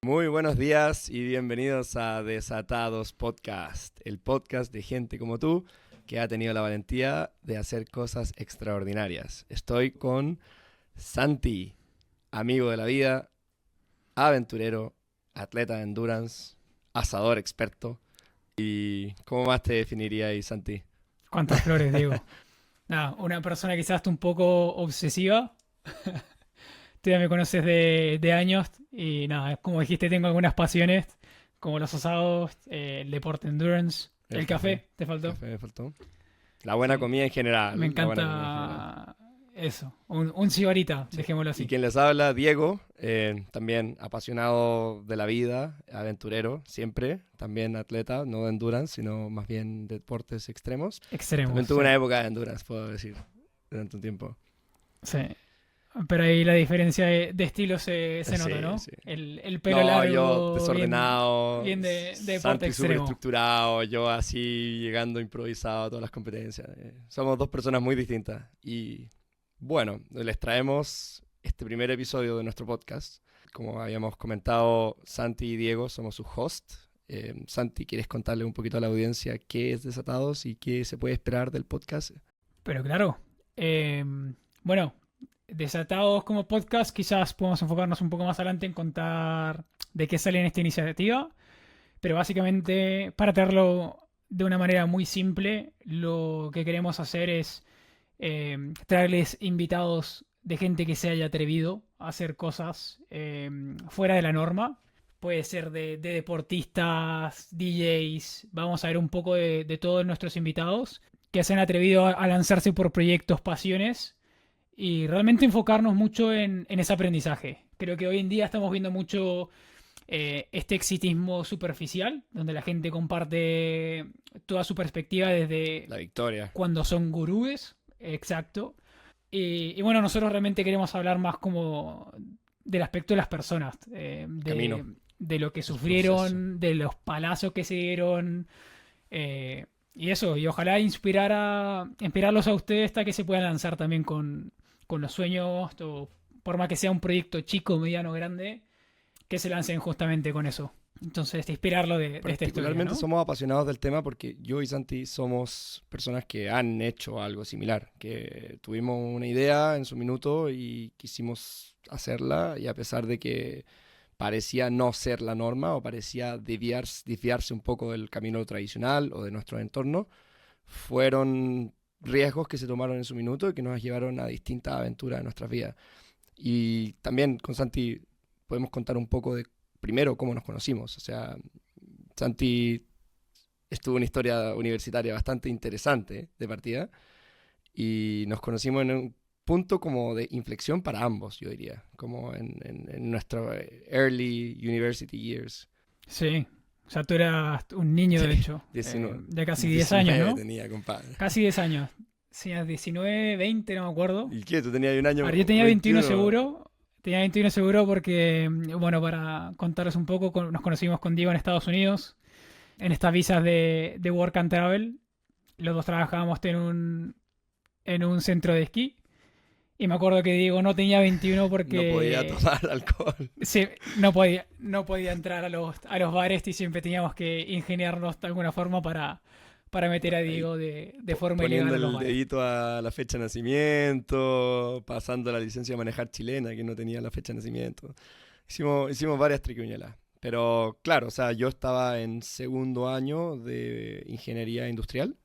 Muy buenos días y bienvenidos a Desatados Podcast, el podcast de gente como tú que ha tenido la valentía de hacer cosas extraordinarias. Estoy con Santi, amigo de la vida, aventurero, atleta de endurance, asador experto. ¿Y cómo más te definirías, Santi? ¿Cuántas flores, Diego? Nada, una persona quizás un poco obsesiva. Tú ya me conoces de años y nada, como dijiste, tengo algunas pasiones como los asados, el deporte endurance, el café, ¿te El faltó? café me faltó. La buena Sí, comida en me general. La buena comida en general. encanta eso, un cigarrita, Sí. dejémoslo Y así. quien les habla, Diego, también apasionado de la vida, aventurero, siempre, también atleta, no de endurance, sino más bien de deportes extremos. También Extremos, tuve sí. una época de endurance, puedo decir, durante un tiempo. Sí. Pero ahí la diferencia de estilo se nota, Sí, ¿no? sí. El pelo No, yo largo, bien, desordenado, bien de deporte Santi súper extremo. estructurado, yo así llegando improvisado a todas las competencias. Somos dos personas muy distintas. Y bueno, les traemos este primer episodio de nuestro podcast. Como habíamos comentado, Santi y Diego somos sus hosts. Santi, ¿quieres contarle un poquito a la audiencia qué es Desatados y qué se puede esperar del podcast? Pero claro, bueno, Desatados como podcast, quizás podemos enfocarnos un poco más adelante en contar de qué sale en esta iniciativa, pero básicamente, para tenerlo de una manera muy simple, lo que queremos hacer es traerles invitados de gente que se haya atrevido a hacer cosas fuera de la norma. Puede ser de deportistas, DJs, vamos a ver un poco de todos nuestros invitados que se han atrevido a lanzarse por proyectos, pasiones y realmente enfocarnos mucho en ese aprendizaje. Creo que hoy en día estamos viendo mucho este exitismo superficial, donde la gente comparte toda su perspectiva desde La victoria, cuando son gurúes, exacto. Y bueno, nosotros realmente queremos hablar más como del aspecto de las personas, el camino, de lo que el proceso. sufrieron, de los palazos que se dieron, y eso, y ojalá inspirarlos a ustedes hasta que se puedan lanzar también con los sueños, o por más que sea un proyecto chico, mediano, grande, que se lancen justamente con eso. Entonces, inspirarlo de esta historia, Particularmente ¿no? somos apasionados del tema porque yo y Santi somos personas que han hecho algo similar, que tuvimos una idea en su minuto y quisimos hacerla y a pesar de que parecía no ser la norma o parecía desviarse un poco del camino tradicional o de nuestro entorno, fueron riesgos que se tomaron en su minuto y que nos llevaron a distintas aventuras en nuestras vidas. Y también con Santi podemos contar un poco de primero cómo nos conocimos. O sea, Santi estuvo una historia universitaria bastante interesante de partida y nos conocimos en un punto como de inflexión para ambos, yo diría, como en nuestro early university years. Sí. O sea, tú eras un niño, Sí, de hecho, 19, de casi 10 años, 19 ¿no? tenía, compadre. Casi 10 años. Tenías 19, 20, no me acuerdo. ¿Y qué? ¿Tú tenías un A año ver, yo tenía 21 21? seguro. Tenía 21 seguro porque, bueno, para contaros un poco, nos conocimos con Diego en Estados Unidos, en estas visas de Work and Travel. Los dos trabajábamos en un centro de esquí. Y me acuerdo que Diego no tenía 21 No podía porque tomar alcohol. no podía entrar a los bares y siempre teníamos que ingeniarnos de alguna forma para meter a Ahí Diego de forma poniendo ilegal a los el bares. dedito a la fecha de nacimiento, pasando la licencia de manejar chilena que no tenía la fecha de nacimiento. Hicimos varias triquiñuelas. Pero claro, o sea, yo estaba en segundo año de ingeniería industrial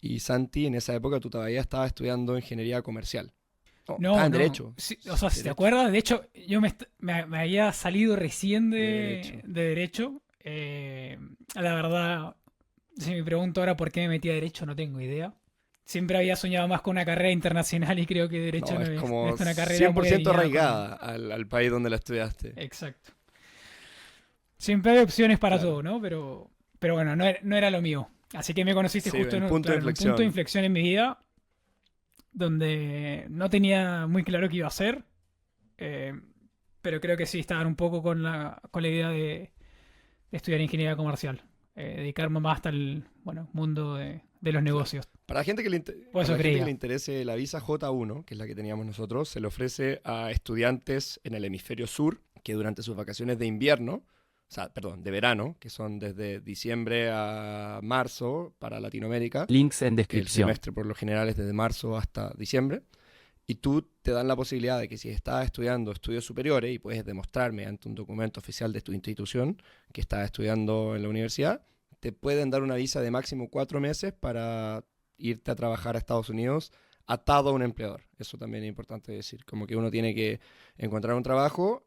y Santi en esa época tú todavía estabas estudiando ingeniería comercial. No, estaba No, en no. derecho. Sí, o sea, si te Derecho. acuerdas, de hecho, me había salido recién De derecho. de Derecho. La verdad, si me pregunto ahora por qué me metí a Derecho, no tengo idea. Siempre había soñado más con una carrera internacional y creo que Derecho No, es no como es una carrera muy 100% alineada con... arraigada al país donde la estudiaste. Exacto. Siempre hay opciones para Claro. todo, ¿no? Pero bueno, no era lo mío. Así que me conociste Sí, justo el punto de claro, en un punto de inflexión. inflexión en mi vida donde no tenía muy claro qué iba a hacer. eh, pero creo que sí, estaban un poco con la idea de estudiar ingeniería comercial. Dedicarme más hasta el bueno, mundo de los Claro. negocios. Para la gente Por para eso la gente que le creía. interese la visa J1, que es la que teníamos nosotros, se le ofrece a estudiantes en el hemisferio sur que durante sus vacaciones de invierno sea, perdón, de verano, que son desde diciembre a marzo para Latinoamérica. Links en El descripción. semestre por lo general es desde marzo hasta diciembre. Y tú te dan la posibilidad de que si estás estudiando estudios superiores y puedes demostrar mediante un documento oficial de tu institución que estás estudiando en la universidad, te pueden dar una visa de máximo 4 meses para irte a trabajar a Estados Unidos atado a un empleador. Eso también es importante decir. Como que uno tiene que encontrar un trabajo.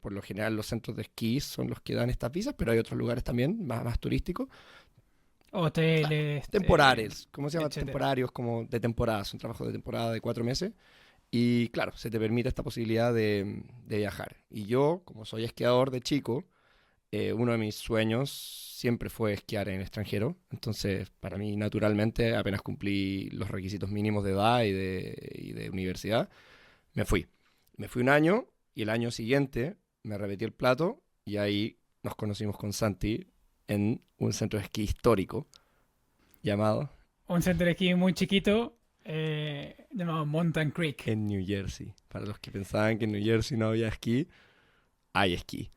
Por lo general los centros de esquí son los que dan estas visas, pero hay otros lugares también más turísticos. Hoteles. Temporales, ¿cómo se llama? etcétera. Temporarios, como de temporada, son trabajos de temporada de 4 meses. Y claro, se te permite esta posibilidad de viajar. Y yo, como soy esquiador de chico, uno de mis sueños siempre fue esquiar en el extranjero. Entonces, para mí, naturalmente, apenas cumplí los requisitos mínimos de edad y de universidad, me fui. Me fui un año y el año siguiente me repetí el plato y ahí nos conocimos con Santi en un centro de esquí histórico llamado Un centro de esquí muy chiquito llamado Mountain Creek. en New Jersey. Para los que pensaban que en New Jersey no había esquí, hay esquí.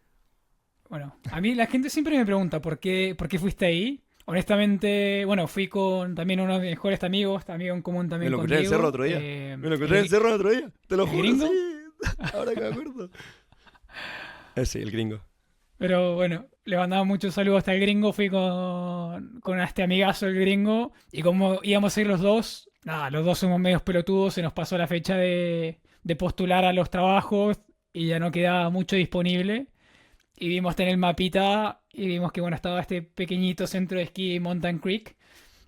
Bueno, a mí la gente siempre me pregunta por qué fuiste ahí. Honestamente, bueno, fui con también uno de mis mejores amigos, amigo en común Me también lo con encontré en el Diego. cerro otro día. Me lo encontré en el cerro el otro día. Te lo ¿el juro, gringo? sí. Ahora que me acuerdo. Sí, el gringo. Pero bueno, le mandaba muchos saludos hasta el gringo. Fui con este amigazo, el gringo. Y como íbamos a ir los dos, nada, los dos somos medios pelotudos. Se nos pasó la fecha de postular a los trabajos y ya no quedaba mucho disponible. Y vimos en el mapita y vimos que bueno, estaba este pequeñito centro de esquí Mountain Creek.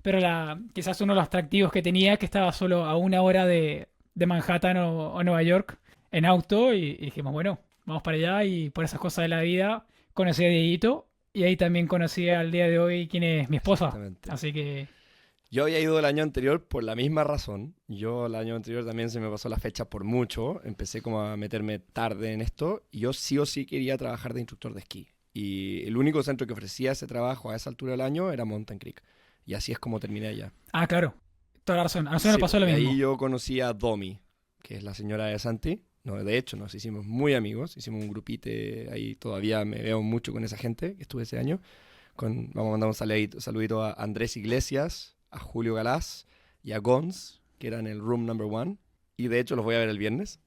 Pero quizás uno de los atractivos que tenía que estaba solo a 1 hora de Manhattan o Nueva York en auto. Y dijimos, bueno, vamos para allá. Y por esas cosas de la vida conocí a Dieguito. Y ahí también conocí al día de hoy quién es mi esposa. Exactamente. Así que Yo había ido el año anterior por la misma razón. Yo el año anterior también se me pasó la fecha por mucho. Empecé como a meterme tarde en esto. Y yo sí o sí quería trabajar de instructor de esquí. Y el único centro que ofrecía ese trabajo a esa altura del año era Mountain Creek. Y así es como terminé allá. claro, toda la razón. A nosotros nos Sí, pasó lo porque mismo. ahí yo conocí a Domi, que es la señora de Santi. No, de hecho, nos hicimos muy amigos. Hicimos un grupite ahí. Todavía me veo mucho con esa gente que estuve ese año. Vamos a mandar un saludito a Andrés Iglesias, a Julio Galás y a Gons, que eran el Room Number One. Y de hecho los voy a ver el viernes,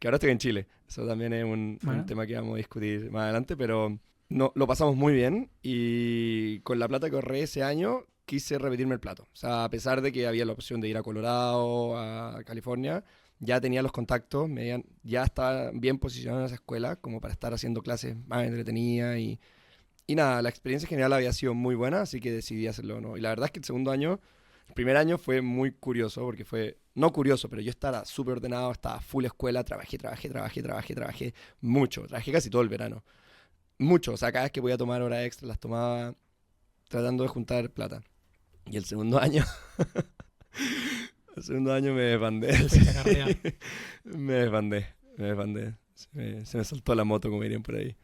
que ahora estoy en Chile. Eso también es un tema que vamos a discutir más adelante, pero no, lo pasamos muy bien y con la plata que ahorré ese año quise repetirme el plato. O sea, a pesar de que había la opción de ir a Colorado, a California, ya tenía los contactos, ya estaba bien posicionado en esa escuela como para estar haciendo clases más entretenidas y nada, la experiencia general había sido muy buena, así que decidí hacerlo, ¿no? Y la verdad es que el primer año fue muy curioso, porque no curioso, pero yo estaba súper ordenado, estaba full escuela, trabajé mucho, trabajé casi todo el verano. Mucho, o sea, cada vez que podía tomar horas extras las tomaba tratando de juntar plata. Y el segundo año, me desbandé. Me desbandé. Se me soltó la moto, como dirían por ahí.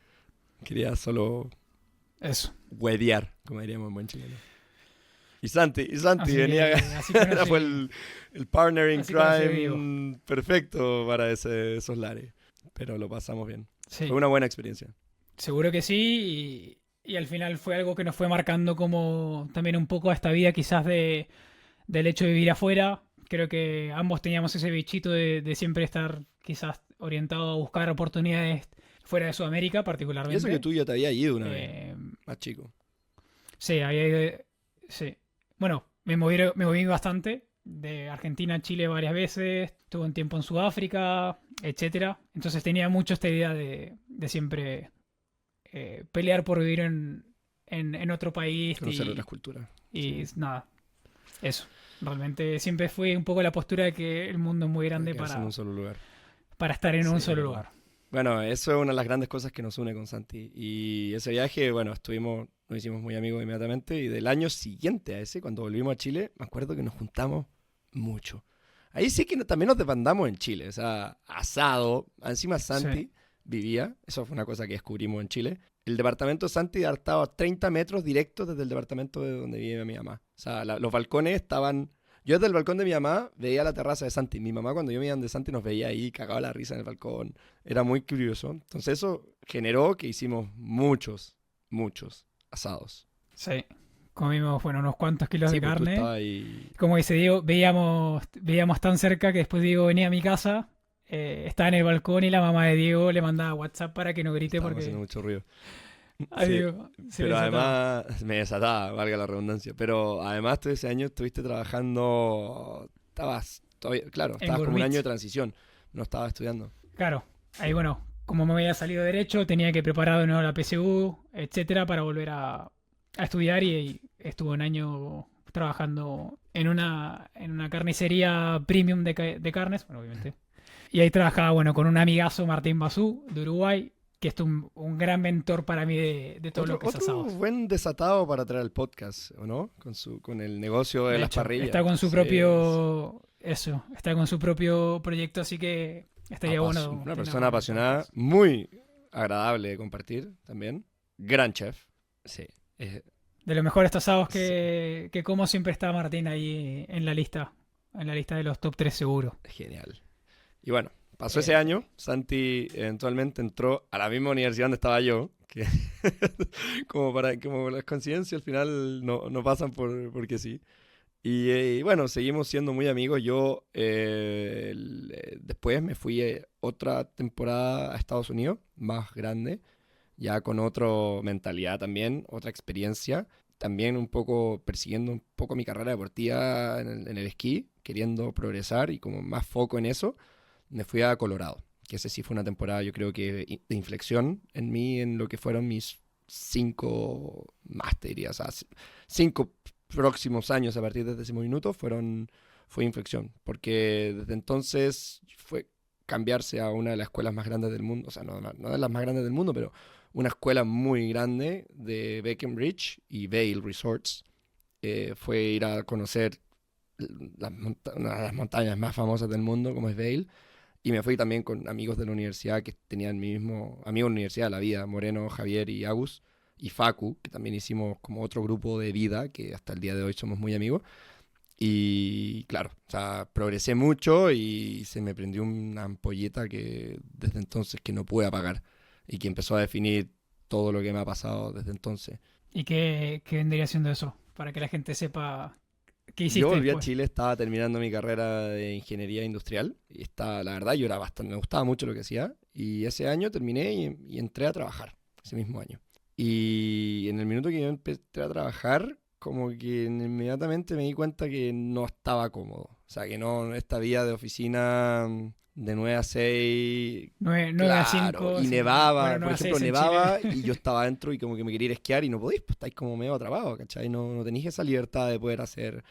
Quería solo Eso. huevear, como diríamos en buen chileno. Y Santi venía. Fue el partner in crime perfecto para esos lares. Pero lo pasamos bien. Sí. Fue una buena experiencia. Seguro que sí. Y al final fue algo que nos fue marcando como también un poco a esta vida quizás del hecho de vivir afuera. Creo que ambos teníamos ese bichito de siempre estar quizás orientado a buscar oportunidades fuera de Sudamérica particularmente. Y eso que tú ya te había ido una vez, más chico. Sí, había ido. Sí. Bueno, me moví bastante. De Argentina a Chile varias veces. Tuve un tiempo en Sudáfrica, etcétera. Entonces tenía mucho esta idea de siempre pelear por vivir en otro país. Conocer otras culturas. Y nada, eso. Realmente siempre fue un poco la postura de que el mundo es muy grande en un solo lugar. para estar en un solo lugar. Bueno, eso es una de las grandes cosas que nos une con Santi. Y ese viaje, bueno, nos hicimos muy amigos inmediatamente. Y del año siguiente a ese, cuando volvimos a Chile, me acuerdo que nos juntamos mucho. Ahí sí que también nos desbandamos en Chile. O sea, asado. Encima Santi vivía. Eso fue una cosa que descubrimos en Chile. El departamento de Santi estaba a 30 metros directos desde el departamento de donde vive mi mamá. O sea, los balcones estaban Yo desde el balcón de mi mamá veía la terraza de Santi. Mi mamá cuando yo me iba de Santi nos veía ahí, cagaba la risa en el balcón. Era muy curioso. Entonces eso generó que hicimos muchos asados. Sí. Comimos, bueno, unos cuantos kilos Sí, de pues tú carne. estabas ahí, Como dice Diego, veíamos tan cerca que después Diego venía a mi casa, estaba en el balcón y la mamá de Diego le mandaba WhatsApp para que no grite estábamos haciendo porque mucho ruido. a Sí, Diego se le pero desataba. además me desataba, valga la redundancia. Pero además tú ese año estuviste trabajando, claro, En estabas como un año Gourmet. de transición, no estabas estudiando. Claro, ahí bueno, como me había salido derecho, tenía que preparar de nuevo la PSU, etcétera, para volver a estudiar y estuve un año trabajando en una carnicería premium de carnes, bueno, obviamente. Y ahí trabajaba, bueno, con un amigazo, Martín Basú, de Uruguay, que es un gran mentor para mí de todo lo que es Otro asados. buen desatado para traer el podcast, ¿o no? Con el negocio de De las hecho, parrillas. está con su Sí, sí. propio, eso, está con su propio proyecto, así que estaría bueno Una tenerlo persona en el apasionada, podcast. muy agradable de compartir también. Gran chef. Sí, De los mejores asados sí, que como siempre está Martín ahí en la lista de los top 3 seguro. genial. Y bueno, pasó ese Eh, año, Santi eventualmente entró a la misma universidad donde estaba yo, que como las coincidencias al final no pasan porque sí. Y bueno, seguimos siendo muy amigos. Yo después me fui otra temporada a Estados Unidos, más grande, ya con otra mentalidad también, otra experiencia. También un poco persiguiendo un poco mi carrera deportiva en el esquí, queriendo progresar y como más foco en eso, me fui a Colorado, que ese sí fue una temporada yo creo que de inflexión en mí, en lo que fueron mis 5 más, te diría, o sea, 5 próximos años a partir de ese minuto fue inflexión, porque desde entonces fue cambiarse a una de las escuelas más grandes del mundo, o sea, no de las más grandes del mundo, pero una escuela muy grande de Breckenridge y Vail Resorts. Fue ir a conocer una de las montañas más famosas del mundo, como es Vail, y me fui también con amigos de la universidad que tenían mi mismo, amigos de la universidad de la vida, Moreno, Javier y Agus, y Facu, que también hicimos como otro grupo de vida, que hasta el día de hoy somos muy amigos. Y claro, o sea, progresé mucho y se me prendió una ampolleta que desde entonces que no pude apagar y que empezó a definir todo lo que me ha pasado desde entonces. ¿Y qué vendría siendo eso? Para que la gente sepa qué Yo hiciste volví a después. Chile, estaba terminando mi carrera de ingeniería industrial y la verdad, yo era bastante, me gustaba mucho lo que hacía y ese año terminé y entré a trabajar, ese mismo año. Y en el minuto que yo empecé a trabajar, como que inmediatamente me di cuenta que no estaba cómodo. O sea, que no, esta vida de oficina de 9 a 6, 9 a claro, 5 y sí. Bueno, nevaba, por 9 a ejemplo, 6 en Chile. nevaba y yo estaba adentro y como que me quería ir a esquiar y no podéis, pues estáis como medio atrapados, ¿cachai? No tenéis esa libertad de poder hacer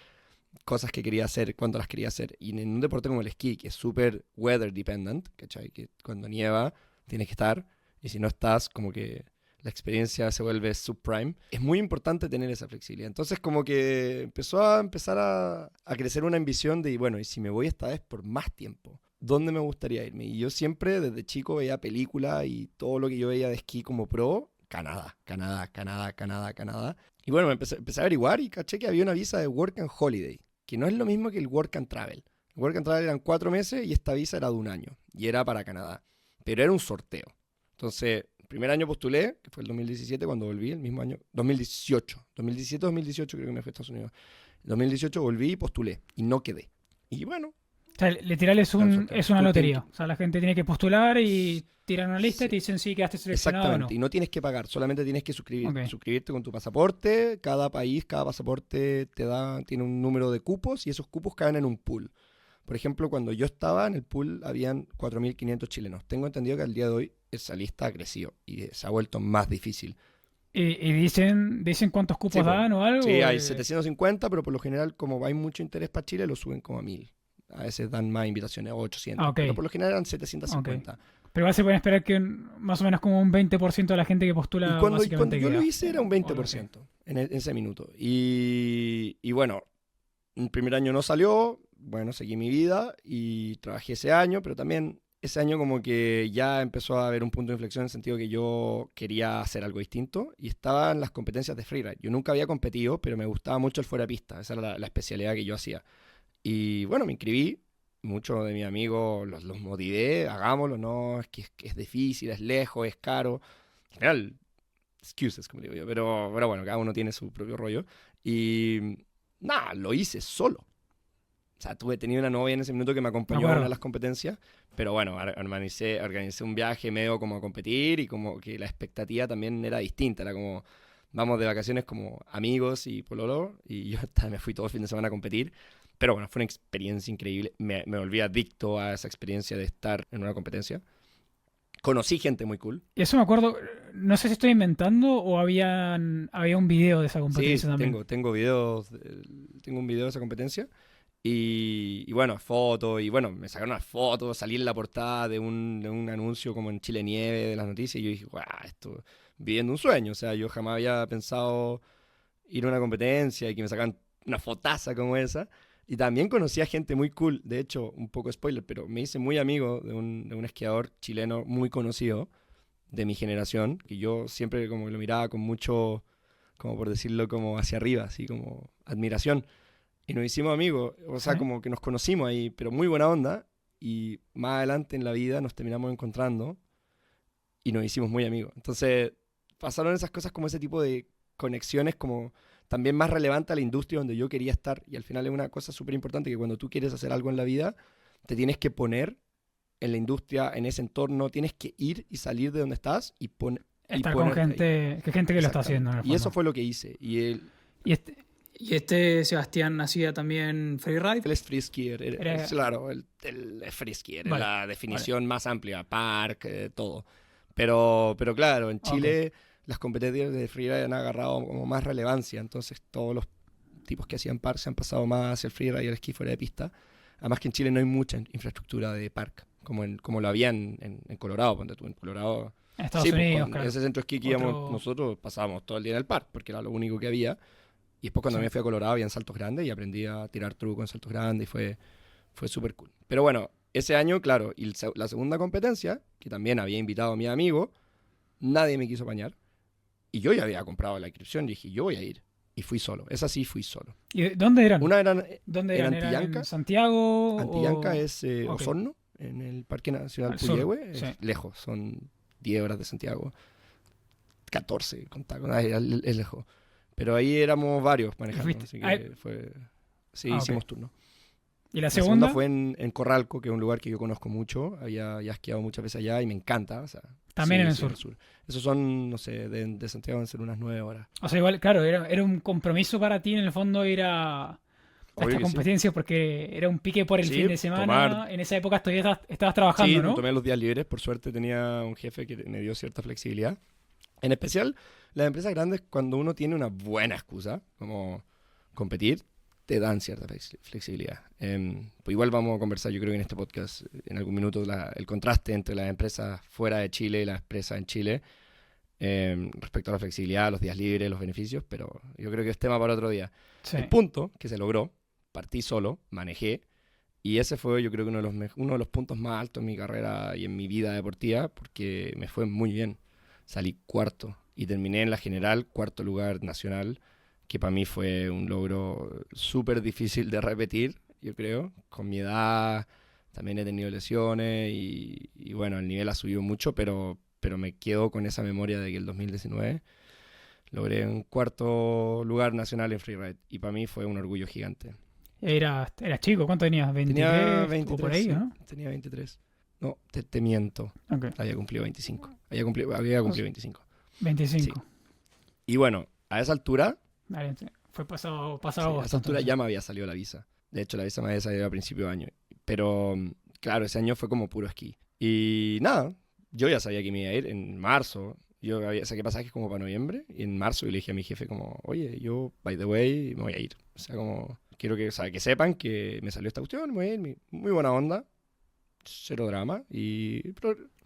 cosas que quería hacer cuando las quería hacer. Y en un deporte como el esquí, que es súper weather dependent, ¿cachai? Que cuando nieva tienes que estar, y si no estás, como que la experiencia se vuelve subprime. Es muy importante tener esa flexibilidad. Entonces, como que empezar a crecer una ambición de, bueno, y si me voy esta vez por más tiempo, ¿dónde me gustaría irme? Y yo siempre, desde chico, veía películas y todo lo que yo veía de esquí como pro, Canadá, Canadá, Canadá, Canadá, Canadá. Y bueno, empecé a averiguar y caché que había una visa de Work and Holiday, que no es lo mismo que el Work and Travel. El Work and Travel eran 4 meses y esta visa era de un año y era para Canadá. Pero era un sorteo. Entonces, el primer año postulé, que fue el 2017 cuando volví, el mismo año, 2018. 2017-2018 creo que me fui a Estados Unidos. En 2018 volví y postulé y no quedé. Y bueno, O sea, literal era un sorteo. es una Tú tienes lotería. O sea, la gente tiene que postular y tiran una lista y sí, te dicen si quedaste seleccionado o exactamente, no. y no tienes que pagar, solamente tienes que Ok. suscribirte con tu pasaporte. Cada país, cada pasaporte tiene un número de cupos y esos cupos caen en un pool. Por ejemplo, cuando yo estaba en el pool habían 4.500 chilenos. Tengo entendido que al día de hoy esa lista ha crecido y se ha vuelto más difícil. Y dicen cuántos Sí, cupos po. dan o Sí, algo. hay 750, pero por lo general, como hay mucho interés para Chile, lo suben como a 1.000. A veces dan más invitaciones, o Ah, 800, ok. pero por lo general eran Ok. 750. Pero igual se pueden esperar que más o menos como un 20% de la gente que Y postula cuando básicamente yo lo queda. hice era un O algo así. 20% en ese minuto. Y bueno, el primer año no salió, bueno, seguí mi vida y trabajé ese año, pero también ese año como que ya empezó a haber un punto de inflexión en el sentido que yo quería hacer algo distinto y estaba en las competencias de freeride. Yo nunca había competido, pero me gustaba mucho el fuera de pista, esa era la especialidad que yo hacía. Y bueno, me inscribí. Muchos de mis amigos los motivé, hagámoslo, no, es difícil, es lejos, es caro. En general, excuses, como digo yo, pero bueno, cada uno tiene su propio rollo. Y nada, lo hice solo. O sea, tenía una novia en ese minuto que me acompañó a una de las competencias, pero bueno, organicé un viaje medio como a competir y como que la expectativa también era distinta, era como, vamos de vacaciones como amigos y pololo, y yo me fui todo el fin de semana a competir, pero bueno, fue una experiencia increíble, me volví adicto a esa experiencia de estar en una competencia. Conocí gente muy cool. Y eso me acuerdo, no sé si estoy inventando o había un video de esa competencia Sí, también. tengo videos, tengo un video de esa competencia. Y bueno, fotos, y bueno, me sacaron unas fotos, salí en la portada de un anuncio como en Chile Nieve de las noticias, y yo dije, guau, esto, viviendo un sueño, o sea, yo jamás había pensado ir a una competencia y que me sacaran una fotaza como esa. Y también conocí a gente muy cool, de hecho, un poco spoiler, pero me hice muy amigo de un esquiador chileno muy conocido de mi generación, que yo siempre como que lo miraba con mucho, como por decirlo, como hacia arriba, así como admiración. Y nos hicimos amigos, o sea, Sí. como que nos conocimos ahí, pero muy buena onda. Y más adelante en la vida nos terminamos encontrando y nos hicimos muy amigos. Entonces, pasaron esas cosas como ese tipo de conexiones como también más relevante a la industria donde yo quería estar. Y al final es una cosa súper importante que cuando tú quieres hacer algo en la vida, te tienes que poner en la industria, en ese entorno, tienes que ir y salir de donde estás y Estar con ponerte ahí. gente que lo está haciendo en el Y eso fondo. fue lo que hice. Y este, Y Sebastián hacía también freeride. Él es free skier, Era- claro, el es free skier, es Vale, la definición más amplia, park, todo. Pero claro, en ok. Chile las competencias de freeride han agarrado como más relevancia, entonces todos los tipos que hacían park se han pasado más hacia el freeride y el esquí fuera de pista. Además que en Chile no hay mucha infraestructura de park, como lo había en Colorado, ponte tú, en Colorado. En Estados Sí, pues, Unidos, con claro. ese centro de esquí que íbamos Otro- nosotros pasábamos todo el día en el park, porque era lo único que había. Y después cuando Sí. me fui a Colorado había saltos grandes y aprendí a tirar truco en saltos grandes y fue súper cool. Pero bueno, ese año, claro, y la segunda competencia, que también había invitado a mi amigo, nadie me quiso apañar. Y yo ya había comprado la inscripción y dije, yo voy a ir. Y fui solo. Esa sí fui solo. ¿Y dónde eran? Una era ¿Dónde en eran? ¿Eran Antillanca. en Santiago? Antillanca o- es ok. Osorno, en el Parque Nacional Al sur, Puyehue. Es sí. lejos, son 10 horas de Santiago. 14, es lejos. Pero ahí éramos varios manejando, fuiste? así Ah, que fue... Sí, ah, ok. hicimos turno. ¿Y la La segunda? segunda fue en Corralco, que es un lugar que yo conozco mucho. Había ya esquiado muchas veces allá y me encanta. O sea, También sí, en el sí, sur. Esos son, no sé, de Santiago van a ser unas 9 horas. O sea, igual, claro, era un compromiso para ti en el fondo ir a Obvio esta que sí. competencia porque era un pique por el Sí, fin de semana. tomar- En esa época todavía estabas trabajando, Sí, ¿no? tomé los días libres. Por suerte tenía un jefe que me dio cierta flexibilidad. En especial, las empresas grandes, cuando uno tiene una buena excusa, como competir, te dan cierta flexibilidad. Pues igual vamos a conversar, yo creo que en este podcast, en algún minuto, el contraste entre las empresas fuera de Chile y las empresas en Chile, respecto a la flexibilidad, los días libres, los beneficios, pero yo creo que es tema para otro día. Sí. El punto que se logró, partí solo, manejé, y ese fue yo creo que uno de los puntos más altos en mi carrera y en mi vida deportiva, porque me fue muy bien. Salí cuarto y terminé en la general, cuarto lugar nacional, que para mí fue un logro súper difícil de repetir, yo creo. Con mi edad también he tenido lesiones y bueno, el nivel ha subido mucho, pero me quedo con esa memoria de que el 2019 logré un cuarto lugar nacional en freeride y para mí fue un orgullo gigante. Eras chico, ¿cuánto tenías? ¿23? Tenía o 23, por ahí, sí, ¿no? tenía 23. No, te miento, Ok, había cumplido 25. Había O cumplido sea, 25. 25. Y bueno, a esa altura, Vale, fue pasado sí, a agosto. esa altura entonces. ya me había salido la visa. De hecho, la visa me había salido a principio de año. Pero claro, ese año fue como puro esquí. Y nada, yo ya sabía que me iba a ir en marzo. Yo saqué pasajes como para noviembre. Y en marzo yo le dije a mi jefe como, oye, yo, by the way, me voy a ir. O sea, como, quiero que, o sea, que sepan que me salió esta cuestión, me voy a ir. Muy buena onda. Cero drama.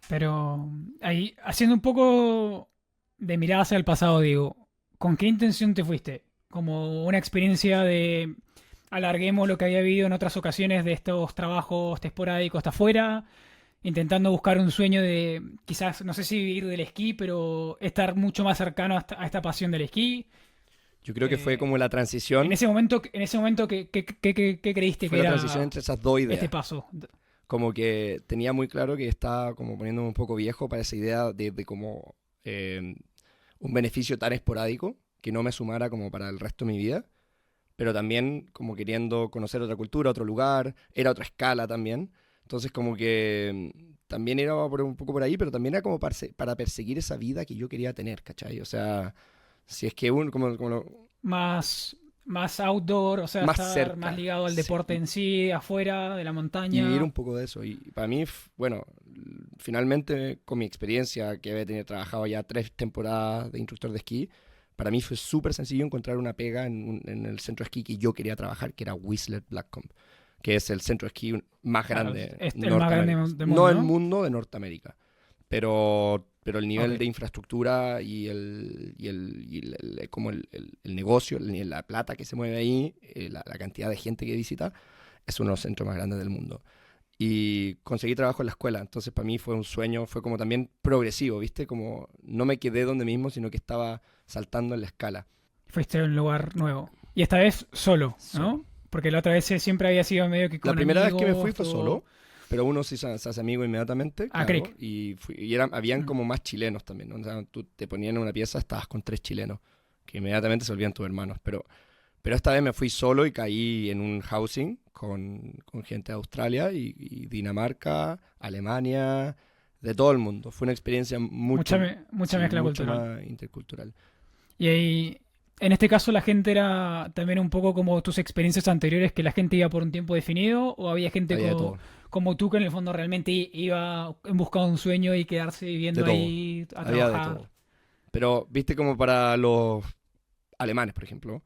Pero ahí, haciendo un poco de mirada hacia el pasado, digo, ¿con qué intención te fuiste? ¿Como una experiencia de alarguemos lo que había vivido en otras ocasiones de estos trabajos esporádicos hasta afuera? Intentando buscar un sueño de, quizás, no sé si vivir del esquí, pero estar mucho más cercano a esta pasión del esquí. Yo creo que fue como la transición. En ese momento, ¿qué creíste Fue que la era transición entre esas dos ideas. este paso? Como que tenía muy claro que estaba como poniéndome un poco viejo para esa idea de como un beneficio tan esporádico que no me sumara como para el resto de mi vida, pero también como queriendo conocer otra cultura, otro lugar, era otra escala también. Entonces como que también era un poco por ahí, pero también era como para perseguir esa vida que yo quería tener, ¿cachai? O sea, si es que Más outdoor, o sea, más estar cerca, más ligado al sí. deporte en sí, afuera, de la Y montaña. vivir un poco de eso. Y para mí, bueno, finalmente con mi experiencia, que había tenido trabajado ya 3 temporadas de instructor de esquí, para mí fue súper sencillo encontrar una pega en el centro de esquí que yo quería trabajar, que era Whistler Blackcomb, que es el centro de esquí más Claro, grande es el más grande del mundo, no el ¿no? mundo de Norteamérica, pero el nivel Ok. de infraestructura como el negocio, la plata que se mueve ahí, la cantidad de gente que visita, es uno de los centros más grandes del mundo. Y conseguí trabajo en la escuela, entonces para mí fue un sueño, fue como también progresivo, ¿viste? Como no me quedé donde mismo, sino que estaba saltando en la escala. Fuiste a un lugar nuevo. Y esta vez solo, Solo. ¿no? Porque la otra vez siempre había sido medio que La con primera vez que me amigos, fui fue todo. solo, pero uno sí se hace amigo inmediatamente, Ah, claro. Crick. Y habían Mm. como más chilenos también, ¿no? O sea, tú te ponían en una pieza, estabas con 3 chilenos, que inmediatamente se volvían tus hermanos. Pero esta vez me fui solo y caí en un housing con gente de Australia y Dinamarca, Alemania, de todo el mundo. Fue una experiencia Mucha sí, mezcla mucho cultural. más intercultural. Y ahí, en este caso, la gente era también un poco como tus experiencias anteriores, que la gente iba por un tiempo definido, o había gente Había de todo, como tú que en el fondo realmente iba en busca de un sueño y quedarse de viviendo todo, ahí a había de trabajar. todo. Pero, viste, como para los alemanes, por ejemplo,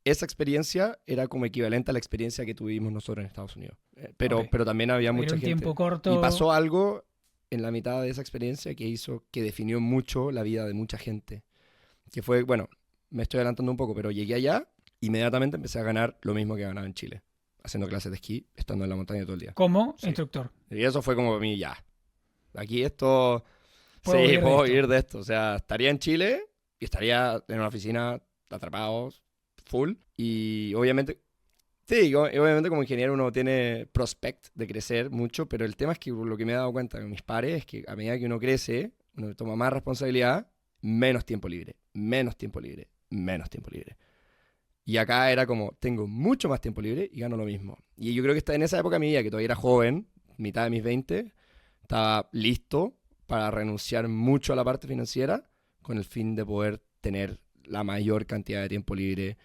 esa experiencia era como equivalente a la experiencia que tuvimos nosotros en Estados Unidos. Ok. Pero también había Era mucha un tiempo gente. Y corto. pasó algo en la mitad de esa experiencia que definió mucho la vida de mucha gente. Que fue, bueno, me estoy adelantando un poco, pero llegué allá, inmediatamente empecé a ganar lo mismo que ganaba en Chile, haciendo clases de esquí, estando en la montaña todo el día. Como Sí. instructor. Y eso fue como para mí, ya. Aquí esto, Puedo sí, vivir de puedo esto. vivir de esto. O sea, estaría en Chile y estaría en una oficina atrapados, full. Y obviamente, sí, obviamente como ingeniero uno tiene prospect de crecer mucho, pero el tema es que lo que me he dado cuenta con mis pares es que a medida que uno crece, uno toma más responsabilidad, menos tiempo libre, menos tiempo libre, menos tiempo libre. Y acá era como, tengo mucho más tiempo libre y gano lo mismo. Y yo creo que está en esa época de mi vida, que todavía era joven, mitad de mis 20, estaba listo para renunciar mucho a la parte financiera con el fin de poder tener la mayor cantidad de tiempo libre.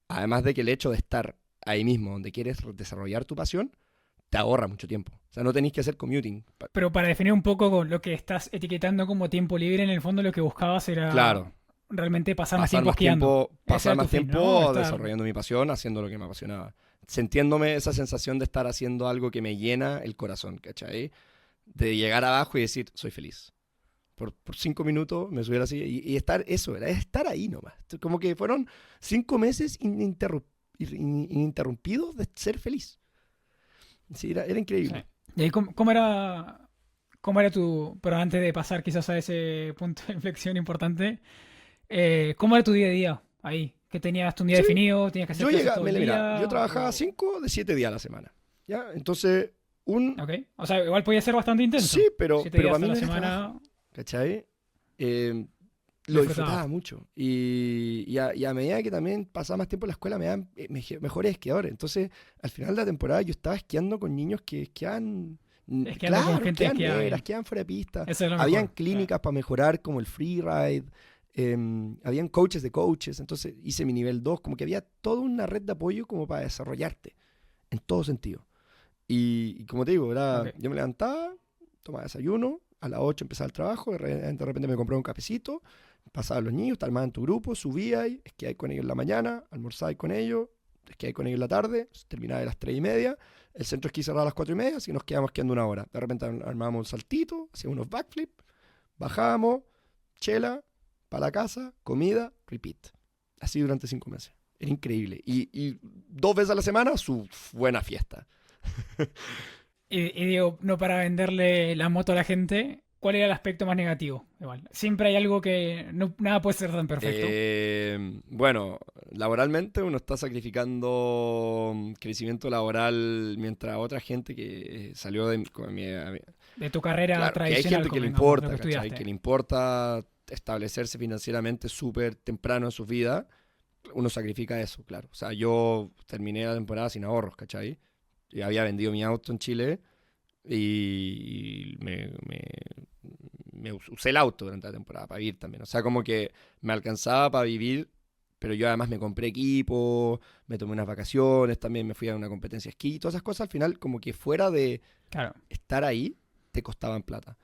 Además de que el hecho de estar ahí mismo, donde quieres desarrollar tu pasión, te ahorra mucho tiempo. O sea, no tenéis que hacer commuting. Pero para definir un poco con lo que estás etiquetando como tiempo libre, en el fondo lo que buscabas era Claro, realmente pasar más pasar tiempo más esquiando. tiempo, Ese pasar era tu más fin, tiempo ¿no? Estar- desarrollando mi pasión, haciendo lo que me apasionaba. Sintiéndome esa sensación de estar haciendo algo que me llena el corazón, ¿cachai? De llegar abajo y decir, soy feliz. Por 5 minutos me subiera así y estar, eso era estar ahí nomás. Como que fueron 5 meses ininterrumpidos de ser feliz. Sí, era increíble. Sí. ¿Y ahí cómo era tu, pero antes de pasar quizás a ese punto de inflexión importante, cómo era tu día a día ahí? ¿Que tenías tu día Sí, definido? ¿Tenías que hacer yo clases llegaba, todo el mira, yo día? trabajaba O- 5 de 7 días a la semana. ¿Ya? Entonces, Ok. O sea, igual podía ser bastante intenso. sí, pero 7 para días mí a no la era semana, trabajo, ¿cachai? Lo disfrutabas. disfrutaba mucho. Y a medida que también pasaba más tiempo en la escuela, me daban mejores esquiadores. Entonces, al final de la temporada, yo estaba esquiando con niños que esquiaban. Esquiando con gente Esquiaban esquiaba negra, bien. esquiaban fuera de pista. Eso es lo Habían mejor. clínicas para mejorar, como el freeride. Habían coaches de coaches. Entonces, hice mi nivel 2. Como que había toda una red de apoyo como para desarrollarte. En todo sentido. Y como te digo, Ok. yo me levantaba, tomaba desayuno, a las 8 empezaba el trabajo, de repente me compraba un cafecito, pasaba a los niños, te armaban tu grupo, subía y esquiabas con ellos en la mañana, almorzabas con ellos, esquiabas con ellos en la tarde, terminaba a las 3:30, el centro de esquí cerraba a las 4:30, así que nos quedábamos quedando una hora. De repente armábamos un saltito, hacíamos unos backflips, bajábamos, chela, para la casa, comida, repeat. Así durante 5 meses. Era increíble. Y 2 veces a la semana, su buena fiesta. Y digo, no para venderle la moto a la gente, ¿cuál era el aspecto más negativo? Igual. Siempre hay algo que nada puede ser tan perfecto. Bueno, laboralmente uno está sacrificando crecimiento laboral mientras otra gente que salió de De tu carrera claro, que hay tradicional, gente que le convengamos, importa, lo que ¿cachai? estudiaste. Que le importa establecerse financieramente súper temprano en su vida. Uno sacrifica eso, claro. O sea, yo terminé la temporada sin ahorros, ¿cachai? Y había vendido mi auto en Chile y me usé el auto durante la temporada para vivir también. O sea, como que me alcanzaba para vivir, pero yo además me compré equipo, me tomé unas vacaciones, también me fui a una competencia de esquí, todas esas cosas al final como que fuera de Claro. estar ahí, te costaban plata.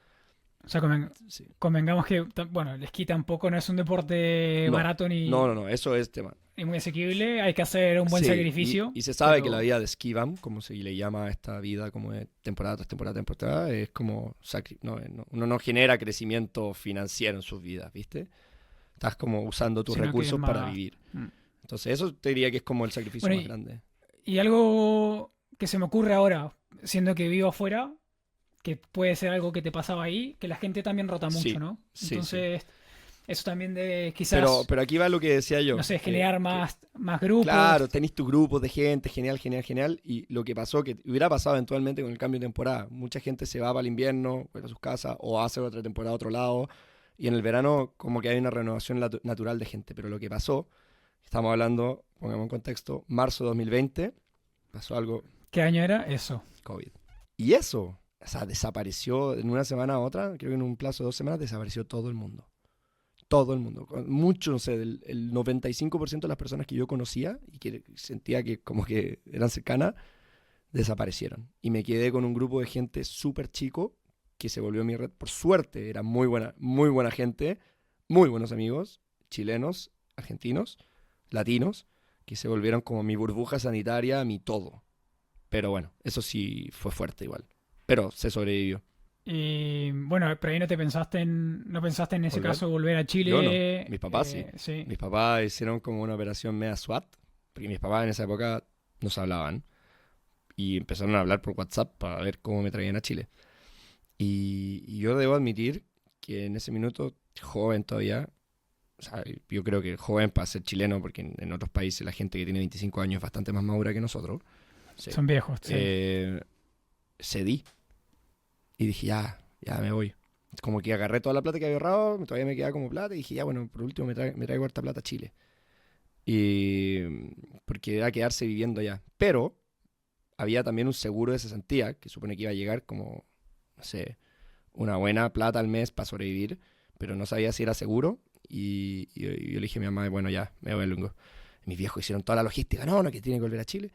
O sea, Sí. convengamos que, bueno, el esquí tampoco no es un deporte No, barato no, eso es tema. ni muy asequible. Hay que hacer un buen Sí, sacrificio. y se sabe que pero- la vida de ski bum, como se le llama a esta vida como de temporada tras temporada, temporada, es como uno no genera crecimiento financiero en sus vidas, ¿viste? Estás como usando tus Sino que es recursos para más- vivir. Mm. Entonces eso te diría que es como el sacrificio Bueno, más grande. Y algo que se me ocurre ahora, siendo que vivo afuera, que puede ser algo que te pasaba ahí, que la gente también rota mucho, Sí, ¿no? sí, Entonces, eso también de quizás, Pero aquí va lo que decía yo. no sé, que- generar que, más grupos. claro, tenés tu grupo de gente, genial, genial, genial. Y lo que pasó, que hubiera pasado eventualmente con el cambio de temporada. Mucha gente se va para el invierno, vuelve a sus casas, o hace otra temporada a otro lado. Y en el verano como que hay una renovación natural de gente. Pero lo que pasó, estamos hablando, pongamos en contexto, marzo de 2020, pasó algo, ¿Qué año era? Eso. COVID. Y eso, o sea, desapareció en una semana a otra, creo que en un plazo de 2 semanas, desapareció todo el mundo. Todo el mundo. Mucho, no sé, el 95% de las personas que yo conocía y que sentía que como que eran cercanas, desaparecieron. Y me quedé con un grupo de gente súper chico que se volvió mi red. Por suerte, era muy buena gente, muy buenos amigos, chilenos, argentinos, latinos, que se volvieron como mi burbuja sanitaria, mi todo. Pero bueno, eso sí fue fuerte igual. Pero se sobrevivió. Y bueno, pero ahí no pensaste en ese ¿Volver? caso volver a Chile. Yo no. Mis papás sí. Sí. Mis papás hicieron como una operación media SWAT, porque mis papás en esa época no se hablaban. Y empezaron a hablar por WhatsApp para ver cómo me traían a Chile. Y yo debo admitir que en ese minuto, joven todavía, o sea, yo creo que joven para ser chileno, porque en otros países la gente que tiene 25 años es bastante más madura que nosotros. Sí. Son viejos. Sí. Cedí. Y dije, ya me voy. Como que agarré toda la plata que había ahorrado, todavía me quedaba como plata, y dije, ya, bueno, por último me traigo harta plata a Chile. Y porque era quedarse viviendo allá. Pero había también un seguro de cesantía, que supone que iba a llegar como, no sé, una buena plata al mes para sobrevivir, pero no sabía si era seguro. Y yo le dije a mi mamá, bueno, ya, me voy al lungo. Mis viejos hicieron toda la logística, no, que tiene que volver a Chile.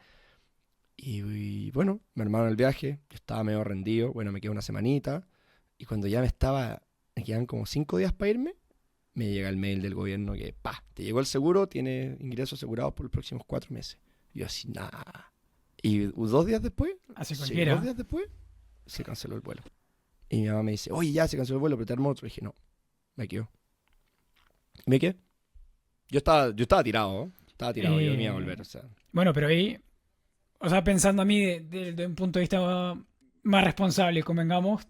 Y bueno, me armaron el viaje, yo estaba medio rendido, bueno, me quedé una semanita, y cuando ya me quedan como 5 días para irme, me llega el mail del gobierno que, te llegó el seguro, tiene ingresos asegurados por los próximos 4 meses. Y yo así, nada. Y 2 días después, Así sí, cualquiera. 2 días después, se canceló el vuelo. Y mi mamá me dice, oye, ya se canceló el vuelo, pero te armo otro. Y dije, no, me quedo. ¿Y me quedé? Yo estaba tirado, ¿no? Yo venía a volver, o sea. Bueno, pero ahí, o sea, pensando a mí de un punto de vista más responsable, convengamos,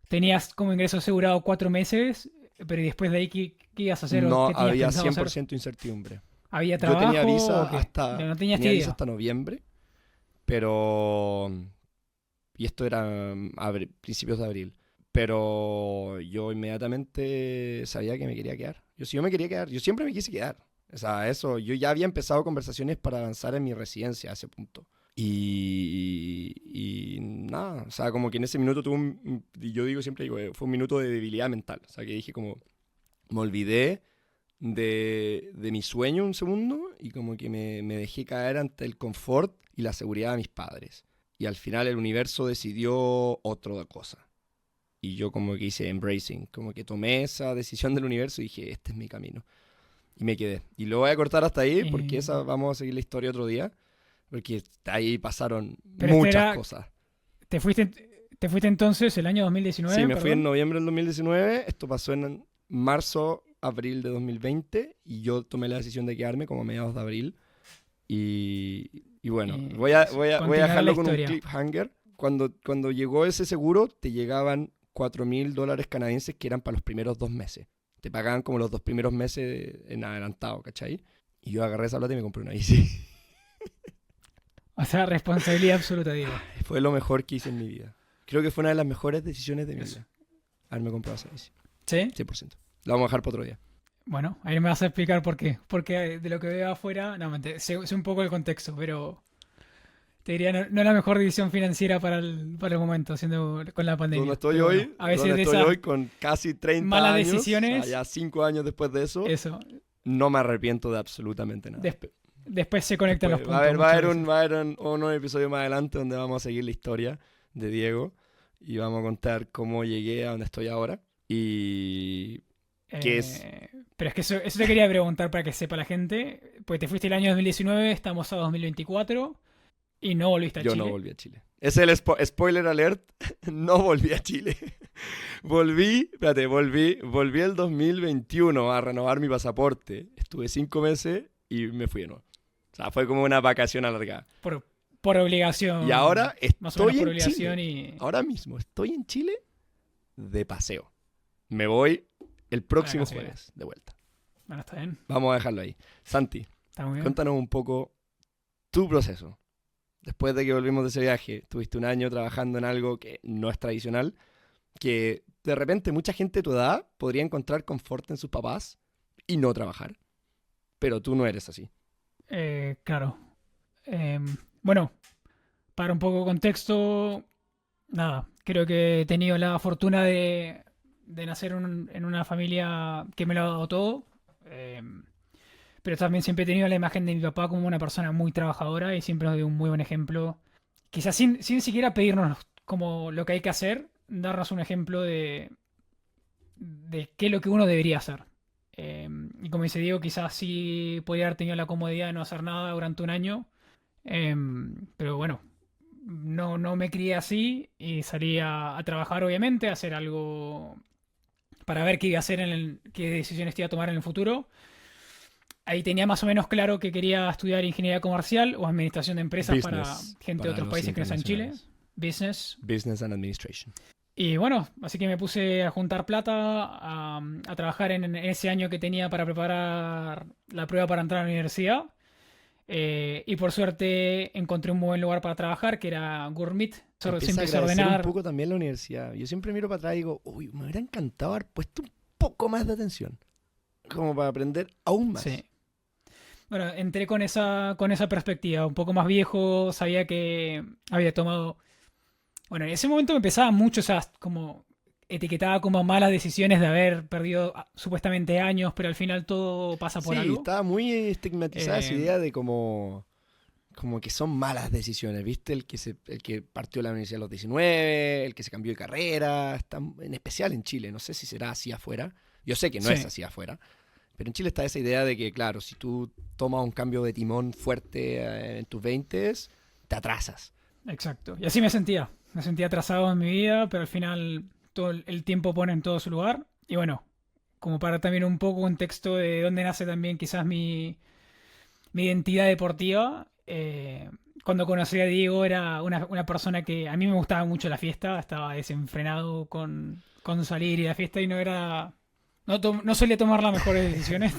tenías como ingreso asegurado 4 meses, pero ¿y después de ahí qué ibas a hacer? ¿O No qué tenías había pensado hacer? 100% incertidumbre. ¿Había Yo trabajo tenía visa o qué? hasta, No tenías tenía idea. visa hasta noviembre, pero... Y esto era principios de abril. Pero yo inmediatamente sabía que me quería quedar. Yo me quería quedar. Yo siempre me quise quedar. O sea, yo ya había empezado conversaciones para avanzar en mi residencia a ese punto. Y nada, o sea, como que en ese minuto y yo digo siempre, fue un minuto de debilidad mental. O sea, que dije como, me olvidé de mi sueño un segundo y como que me dejé caer ante el confort y la seguridad de mis padres. Y al final el universo decidió otra cosa. Y yo como que hice embracing, como que tomé esa decisión del universo y dije, este es mi camino. Y me quedé. Y lo voy a cortar hasta ahí porque vamos a seguir la historia otro día. Porque ahí pasaron Pero muchas cosas. ¿Te fuiste entonces el año 2019? Sí, me fui en perdón? noviembre del 2019. Esto pasó en marzo, abril de 2020. Y yo tomé la decisión de quedarme como a mediados de abril. Y bueno, voy a dejarlo con un cliffhanger. Cuando llegó ese seguro, te llegaban $4,000 canadienses que eran para los primeros 2 meses. Te pagaban como los 2 primeros meses en adelantado, ¿cachai? Y yo agarré esa plata y me compré una bici. O sea, responsabilidad absoluta, digo. Fue lo mejor que hice en mi vida. Creo que fue una de las mejores decisiones de mi Eso. vida. Haberme comprado esa bici. ¿Sí? 100%. La vamos a dejar para otro día. Bueno, ahí me vas a explicar por qué. Porque de lo que veo afuera, no, sé un poco el contexto, pero te diría, no es la mejor decisión financiera para el momento, siendo con la pandemia. Donde estoy Pero hoy, bueno, a veces donde de estoy esas hoy con casi 30 malas años, decisiones, o sea, ya 5 años después de eso, eso, no me arrepiento de absolutamente nada. después se conectan los Después, puntos. va a haber muchas un, unos episodios más adelante donde vamos a seguir la historia de Diego y vamos a contar cómo llegué a donde estoy ahora. Y veces. ¿qué es? Pero es que eso te quería preguntar para que sepa la gente, porque te fuiste el año 2019, estamos a 2024 y no volviste a Yo Chile. no volví a Chile. Es el spoiler alert. No volví a Chile. Volví el 2021 a renovar mi pasaporte. Estuve 5 meses y me fui de nuevo. O sea, fue como una vacación alargada. Por obligación. Y ahora Más o menos estoy por en obligación Chile. y... Ahora mismo estoy en Chile de paseo. Me voy el próximo casi jueves de vuelta. Bueno, está bien. Vamos a dejarlo ahí. Santi, Está muy bien. cuéntanos un poco tu proceso. Después de que volvimos de ese viaje, tuviste un año trabajando en algo que no es tradicional, que de repente mucha gente de tu edad podría encontrar confort en sus papás y no trabajar. Pero tú no eres así. Claro. Bueno, para un poco de contexto, nada, creo que he tenido la fortuna de nacer en una familia que me lo ha dado todo. Pero también siempre he tenido la imagen de mi papá como una persona muy trabajadora y siempre nos dio un muy buen ejemplo. Quizás sin siquiera pedirnos como lo que hay que hacer, darnos un ejemplo de qué es lo que uno debería hacer. Y como dice Diego, quizás sí podría haber tenido la comodidad de no hacer nada durante un año. Pero bueno, no me crié así y salí a trabajar, obviamente, a hacer algo para ver qué iba a hacer, qué decisiones iba a tomar en el futuro. Ahí tenía más o menos claro que quería estudiar ingeniería comercial o administración de empresas para gente de para otros los países que no sean Chile. internacionales. Business. Business and Administration. Y bueno, así que me puse a juntar plata, a trabajar en ese año que tenía para preparar la prueba para entrar a la universidad. Y por suerte encontré un buen lugar para trabajar, que era Gourmet. Solo Empieza a empecé a agradecer ordenar. un poco también la universidad. Yo siempre miro para atrás y digo, uy, me hubiera encantado haber puesto un poco más de atención. Como para aprender aún más. Sí. Bueno, entré con esa perspectiva, un poco más viejo, sabía que había tomado... Bueno, en ese momento me empezaba mucho, o sea, como etiquetaba como malas decisiones de haber perdido supuestamente años, pero al final todo pasa por Sí, algo. estaba muy estigmatizada esa Eh, idea de como que son malas decisiones, ¿viste? El que partió de la universidad a los 19, el que se cambió de carrera, está en especial en Chile, no sé si será así afuera. Yo sé que no Sí. es así afuera. Pero en Chile está esa idea de que, claro, si tú tomas un cambio de timón fuerte en tus 20s, te atrasas. Exacto. Y así me sentía. Me sentía atrasado en mi vida, pero al final todo el tiempo pone en todo su lugar. Y bueno, como para también un poco contexto de dónde nace también quizás mi identidad deportiva. Cuando conocí a Diego era una persona que a mí me gustaba mucho la fiesta, estaba desenfrenado con salir y la fiesta y no era... No solía tomar las mejores decisiones,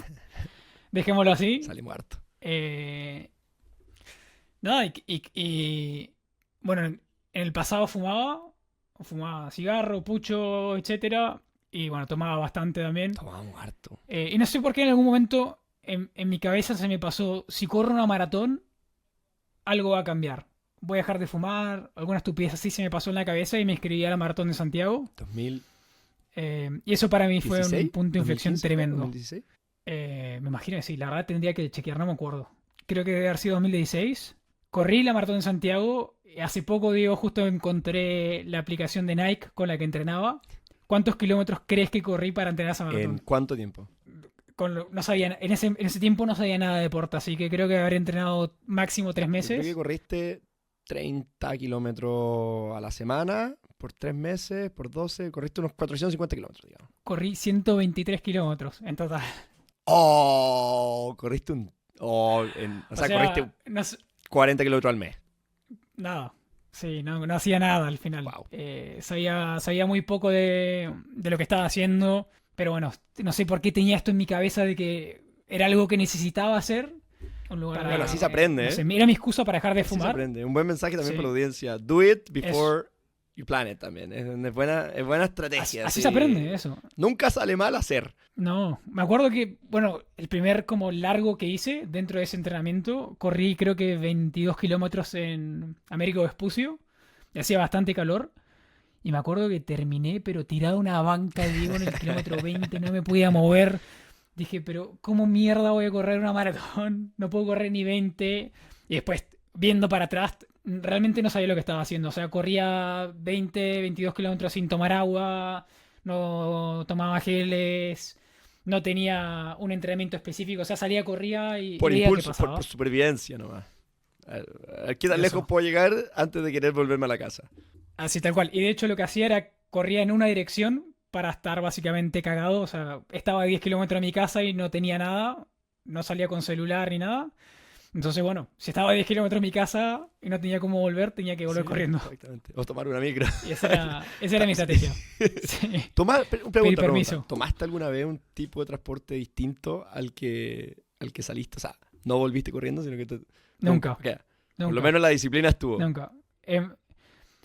dejémoslo así. Salimos harto. Nada, y bueno, en el pasado fumaba cigarro, pucho, etcétera, y bueno, tomaba bastante también. Tomábamos harto. Y no sé por qué en algún momento en mi cabeza se me pasó, si corro una maratón, algo va a cambiar. Voy a dejar de fumar, alguna estupidez así se me pasó en la cabeza y me inscribí a la maratón de Santiago. 2016. Y eso para mí fue un punto de inflexión 2015, tremendo. 2016. Me imagino que sí, la verdad tendría que chequear, no me acuerdo. Creo que debe haber sido 2016. Corrí la maratón de Santiago. Hace poco, Diego, justo encontré la aplicación de Nike con la que entrenaba. ¿Cuántos kilómetros crees que corrí para entrenar esa ¿En maratón? cuánto tiempo? No sabía, en ese tiempo no sabía nada de deporte, así que creo que habré entrenado máximo 3 Yo creo meses. que corriste 30 kilómetros a la semana, por 3 meses, por 12, corriste unos 450 kilómetros, digamos. Corrí 123 kilómetros en total. ¡Oh! Corriste un... o sea, corriste no sé- 40 kilómetros al mes. nada. Sí, no hacía nada al final. Wow. Sabía muy poco de lo que estaba haciendo, pero bueno, no sé por qué tenía esto en mi cabeza de que era algo que necesitaba hacer. Un lugar Bueno, así se aprende, no sé, ¿eh? era mi excusa para dejar de Así se fumar. aprende. Un buen mensaje también Sí. para la audiencia. Do it before you plan it también. Es buena estrategia. Así sí. se aprende eso. Nunca sale mal hacer. No, me acuerdo que, bueno, el primer como largo que hice dentro de ese entrenamiento, corrí creo que 22 kilómetros en Américo Vespucio, y hacía bastante calor, y me acuerdo que terminé, pero tirado a una banca, digo, en el kilómetro 20, no me podía mover. Dije, pero ¿cómo mierda voy a correr una maratón? No puedo correr ni 20. Y después, viendo para atrás, realmente no sabía lo que estaba haciendo. O sea, corría 20, 22 kilómetros sin tomar agua, no tomaba geles, no tenía un entrenamiento específico. O sea, salía, corría y Por veía qué impulso, pasaba. por supervivencia nomás. A ver, ¿qué tan Eso. lejos puedo llegar antes de querer volverme a la casa? Así tal cual. Y de hecho lo que hacía era corría en una dirección para estar básicamente cagado. O sea, estaba a 10 kilómetros de mi casa y no tenía nada. No salía con celular ni nada. Entonces, bueno, si estaba a 10 kilómetros de mi casa y no tenía cómo volver, tenía que volver Sí, corriendo. Exactamente. O tomar una micro. Y esa era mi estrategia. Sí. Pregunta. permiso. ¿Tomaste alguna vez un tipo de transporte distinto al que saliste? O sea, no volviste corriendo, sino que Nunca. Ok. Por Nunca. lo menos la disciplina estuvo. Nunca.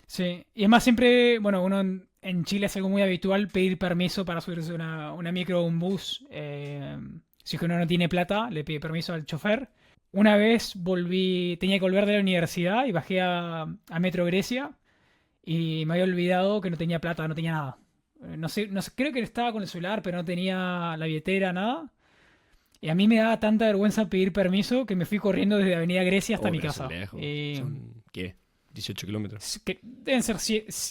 Sí. Y es más, siempre, bueno, uno en Chile es algo muy habitual pedir permiso para subirse una micro o un bus. Si es que uno no tiene plata, le pide permiso al chofer. Una vez tenía que volver de la universidad y bajé a Metro Grecia y me había olvidado que no tenía plata, no tenía nada. No sé, creo que estaba con el celular, pero no tenía la billetera, nada. Y a mí me daba tanta vergüenza pedir permiso que me fui corriendo desde Avenida Grecia hasta mi Pero eso casa. es lejos. Y- ¿Son qué? 18 kilómetros. que deben ser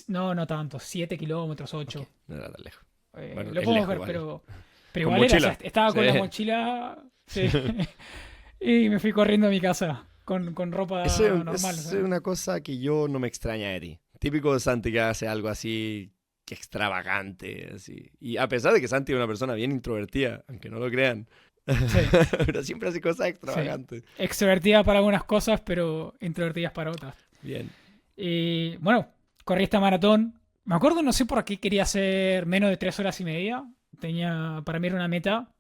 no tanto, 7 kilómetros, 8. Ok, no era tan lejos. Eh, Bueno, lo es podemos lejos ver, igual. pero Con igual era, o mochila. sea, estaba con Sí. la mochila, sí. Y me fui corriendo a mi casa con ropa Eso normal. es ¿sabes? una cosa que yo no me extraña de ti. Típico de Santi que hace algo así que extravagante. Así. Y a pesar de que Santi es una persona bien introvertida, aunque no lo crean, Sí. pero siempre hace cosas extravagantes. Extrovertida para algunas cosas, pero introvertidas para otras. Bien. Y bueno, corrí esta maratón. Me acuerdo, no sé por qué quería hacer menos de 3 horas y media. Para mí era una meta.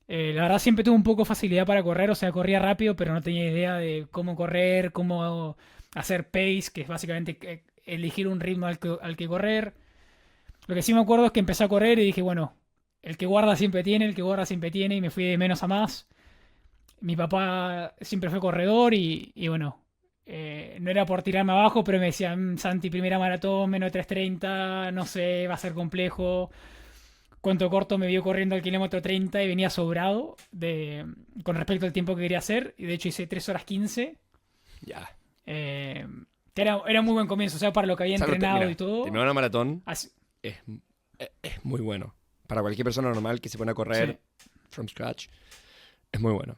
La verdad siempre tuve un poco facilidad para correr, o sea, corría rápido, pero no tenía idea de cómo correr, cómo hacer pace, que es básicamente elegir un ritmo al que correr. Lo que sí me acuerdo es que empecé a correr y dije, bueno, el que guarda siempre tiene, y me fui de menos a más. Mi papá siempre fue corredor y bueno, no era por tirarme abajo, pero me decía, Santi, primera maratón, menos de 3:30, no sé, va a ser complejo. Cuento corto, me vio corriendo al kilómetro 30 y venía sobrado con respecto al tiempo que quería hacer. Y de hecho hice 3 horas 15. Ya. Que era muy buen comienzo, o sea, para lo que había O sea, entrenado mira, y todo. terminar una maratón Así- es muy bueno. Para cualquier persona normal que se pone a correr from scratch, es muy bueno.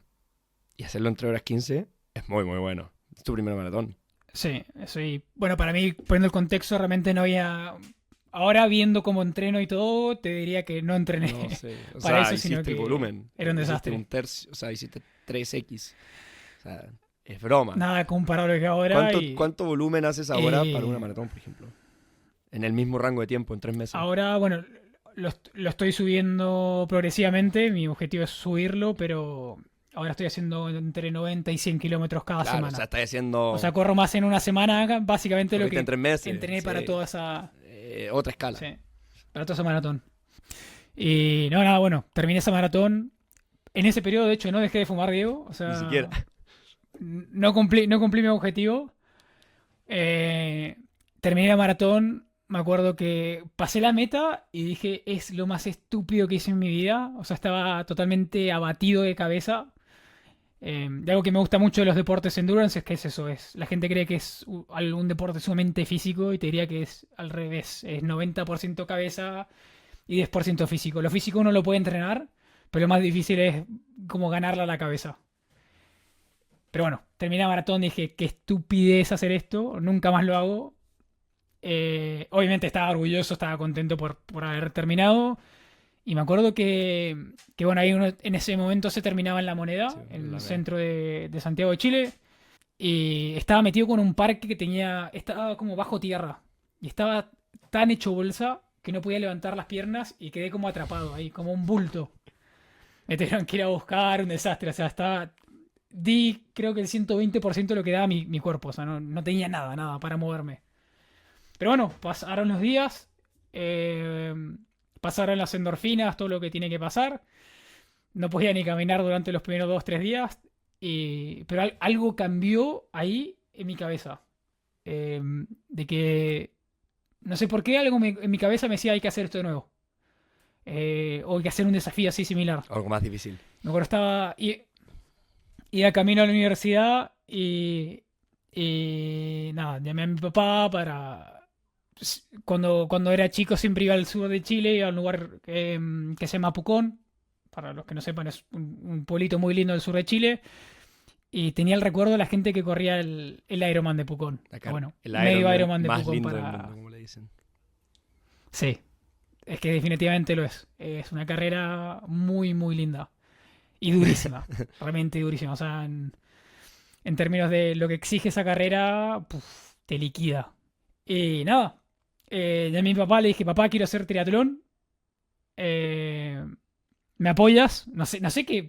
Y hacerlo en 3 horas 15 es muy, muy bueno. Es tu primera maratón. Sí, eso. Y bueno, para mí, poniendo el contexto, realmente no había. Ahora viendo cómo entreno y todo, te diría que no entrené. No sé. O Para sea, eso, sino hiciste el que volumen. era un Hiciste desastre. un tercio, o sea, hiciste 3X. O sea, es broma. Nada comparable que ahora. ¿Cuánto volumen haces ahora Eh, para una maratón, por ejemplo? En el mismo rango de tiempo, en 3 meses. Ahora, bueno, lo estoy subiendo progresivamente. Mi objetivo es subirlo, pero ahora estoy haciendo entre 90 y 100 kilómetros cada Claro, semana. o sea, estás haciendo... O sea, corro más en una semana, básicamente lo corriste que en 3 meses. entrené sí. para toda esa. Otra escala. Sí, para toda esa maratón. Y no, nada, bueno, terminé esa maratón. En ese periodo, de hecho, no dejé de fumar, Diego. O sea, Ni siquiera. no cumplí mi objetivo. Terminé la maratón. Me acuerdo que pasé la meta y dije, es lo más estúpido que hice en mi vida. O sea, estaba totalmente abatido de cabeza. De algo que me gusta mucho de los deportes endurance es que es eso. La gente cree que es un deporte sumamente físico y te diría que es al revés. Es 90% cabeza y 10% físico. Lo físico uno lo puede entrenar, pero lo más difícil es como ganarla a la cabeza. Pero bueno, terminé la maratón y dije, qué estupidez hacer esto, nunca más lo hago. Obviamente estaba orgulloso, estaba contento por haber terminado. Y me acuerdo que bueno, ahí en ese momento se terminaba en La Moneda, Sí, en La el Moneda. centro de Santiago de Chile. Y estaba metido con un parque que estaba como bajo tierra. Y estaba tan hecho bolsa que no podía levantar las piernas y quedé como atrapado ahí, como un bulto. Me tuvieron que ir a buscar, un desastre. O sea, di creo que el 120% de lo que daba mi cuerpo. O sea, no tenía nada para moverme. Pero bueno, pasaron los días. eh, Pasaron las endorfinas, todo lo que tiene que pasar. No podía ni caminar durante los primeros 2, 3 días. Pero algo cambió ahí en mi cabeza. De que no sé por qué algo en mi cabeza me decía hay que hacer esto de nuevo. O hay que hacer un desafío así similar. Algo más difícil. Me acuerdo iba camino a la universidad y nada, llamé a mi papá para... Cuando era chico siempre iba al sur de Chile, iba a un lugar que se llama Pucón. Para los que no sepan, es un pueblito muy lindo del sur de Chile. Y tenía el recuerdo de la gente que corría el Ironman de Pucón. Acá, Bueno, el medio Ironman Ironman de más Pucón lindo del para... mundo, como le dicen. Sí, es que definitivamente lo es. Es una carrera muy, muy linda. Y durísima. Realmente durísima. O sea, en términos de lo que exige esa carrera, puf, te liquida. Y nada. Ya a mi papá le dije, papá, quiero hacer triatlón. Eh, ¿Me apoyas? No sé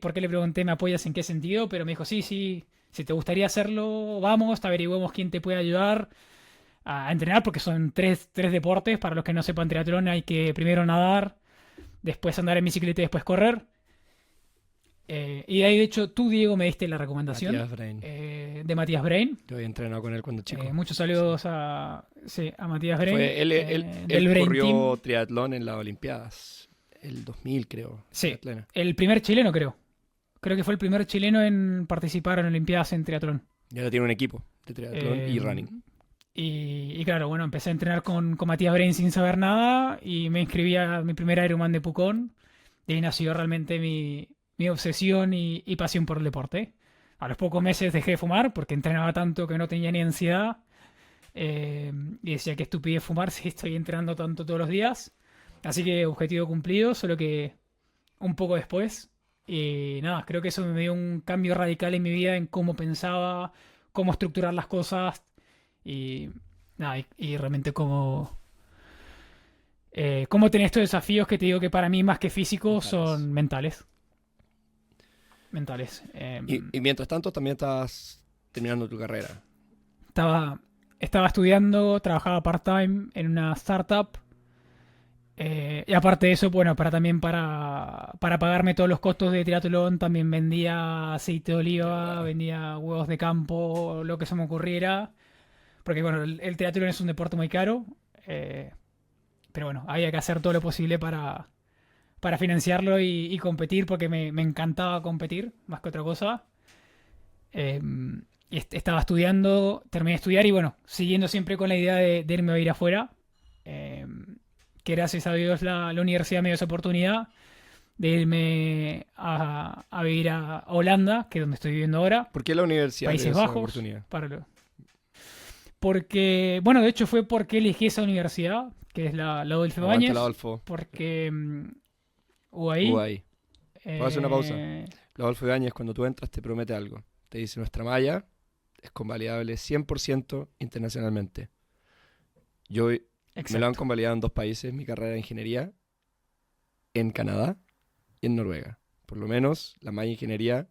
por qué le pregunté, ¿me apoyas en qué sentido? Pero me dijo, sí, sí. Si te gustaría hacerlo, vamos, te averiguemos quién te puede ayudar a entrenar, porque son tres deportes. Para los que no sepan triatlón, hay que primero nadar, después andar en bicicleta y después correr. Y de ahí, de hecho, tú, Diego, me diste la recomendación Matías Brain. de Matías Brain. Yo había entrenado con él cuando chico. Muchos saludos sí, a Matías Brain. Él del Brain corrió Team. triatlón en las Olimpiadas. El 2000, creo. Sí, Triatleta. el primer chileno, creo. Creo que fue el primer chileno en participar en Olimpiadas en triatlón. Y ahora tiene un equipo de triatlón y running. Y claro, bueno, empecé a entrenar con Matías Brain sin saber nada y me inscribí a mi primer Ironman de Pucón. De ahí nació realmente mi obsesión y pasión por el deporte. A los pocos meses dejé de fumar porque entrenaba tanto que no tenía ni ansiedad. Y decía que estupidez fumar si estoy entrenando tanto todos los días. Así que objetivo cumplido, solo que un poco después. Y nada, creo que eso me dio un cambio radical en mi vida en cómo pensaba, cómo estructurar las cosas y nada, y realmente cómo tener estos desafíos que te digo que para mí más que físicos son mentales. Y mientras tanto también estás terminando tu carrera. Estaba estudiando, trabajaba part-time en una startup. Y aparte de eso, bueno, para pagarme todos los costos de triatlón, también vendía aceite de oliva, vendía huevos de campo, lo que se me ocurriera. Porque bueno, el triatlón es un deporte muy caro. Pero bueno, había que hacer todo lo posible para financiarlo y competir, porque me encantaba competir, más que otra cosa. Y estaba estudiando, terminé de estudiar y bueno, siguiendo siempre con la idea de irme a vivir afuera. Que gracias a Dios la universidad me dio esa oportunidad de irme a vivir a Holanda, que es donde estoy viviendo ahora. ¿Por qué la universidad Países te dio esa Bajos. oportunidad? Porque, bueno, de hecho fue porque elegí esa universidad, que es la Adolfo Aguanta Ibáñez. la Adolfo. Porque UAI. UAI. ¿Puedo hacer una pausa? eh, La Adolfo Ibáñez, cuando tú entras, te promete algo. Te dice, nuestra malla es convalidable 100% internacionalmente. Yo me lo han exacto. convalidado en 2 países, mi carrera de ingeniería, en Canadá y en Noruega. Por lo menos, la malla de ingeniería,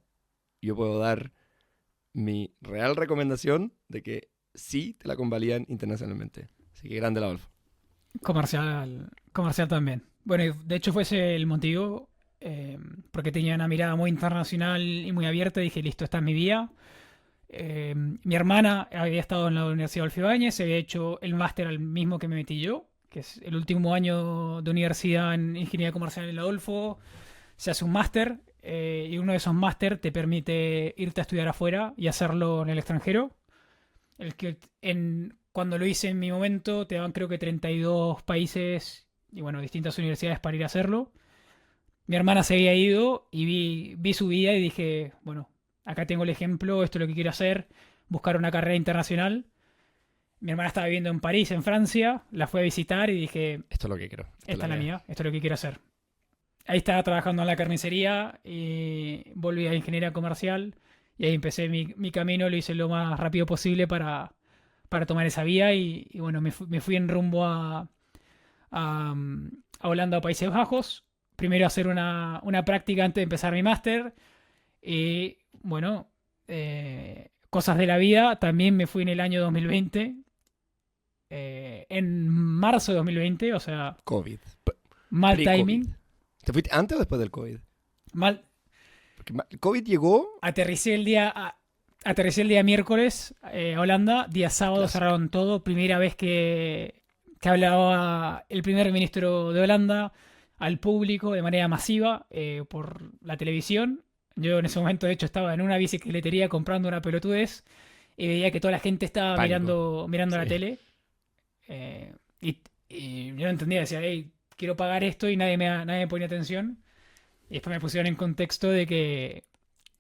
yo puedo dar mi real recomendación de que sí te la convalidan internacionalmente. Así que grande la Adolfo. Comercial también. Bueno, y de hecho fue ese el motivo, porque tenía una mirada muy internacional y muy abierta. Dije, listo, esta es mi vía. Mi hermana había estado en la Universidad Adolfo Ibáñez, se había hecho el máster al mismo que me metí yo, que es el último año de universidad en Ingeniería Comercial en la Adolfo. Se hace un máster y uno de esos máster te permite irte a estudiar afuera y hacerlo en el extranjero. Cuando lo hice en mi momento te daban creo que 32 países y bueno, distintas universidades para ir a hacerlo. Mi hermana se había ido y vi su vida y dije, bueno, acá tengo el ejemplo, esto es lo que quiero hacer, buscar una carrera internacional. Mi hermana estaba viviendo en París, en Francia, la fui a visitar y dije, Esto es lo que quiero. esta es la mía, esto es lo que quiero hacer. Ahí estaba trabajando en la carnicería y volví a ingeniería comercial y ahí empecé mi camino, lo hice lo más rápido posible para tomar esa vía y bueno, me fui en rumbo a Holanda, a Países Bajos. primero hacer una práctica antes de empezar mi máster. Y bueno, cosas de la vida. También me fui en el año 2020. En marzo de 2020, o sea, COVID. mal Pre-COVID. timing. ¿Te fuiste antes o después del COVID? Mal, Porque el COVID llegó. aterricé el día miércoles a Holanda. Día sábado Clásico. cerraron todo. Primera vez que hablaba el primer ministro de Holanda al público de manera masiva por la televisión. Yo en ese momento, de hecho, estaba en una bicicletería comprando una pelotudez y veía que toda la gente estaba Pánico. mirando la Sí. tele. Y yo no entendía, decía, hey, quiero pagar esto y nadie me ponía atención. Y después me pusieron en contexto de que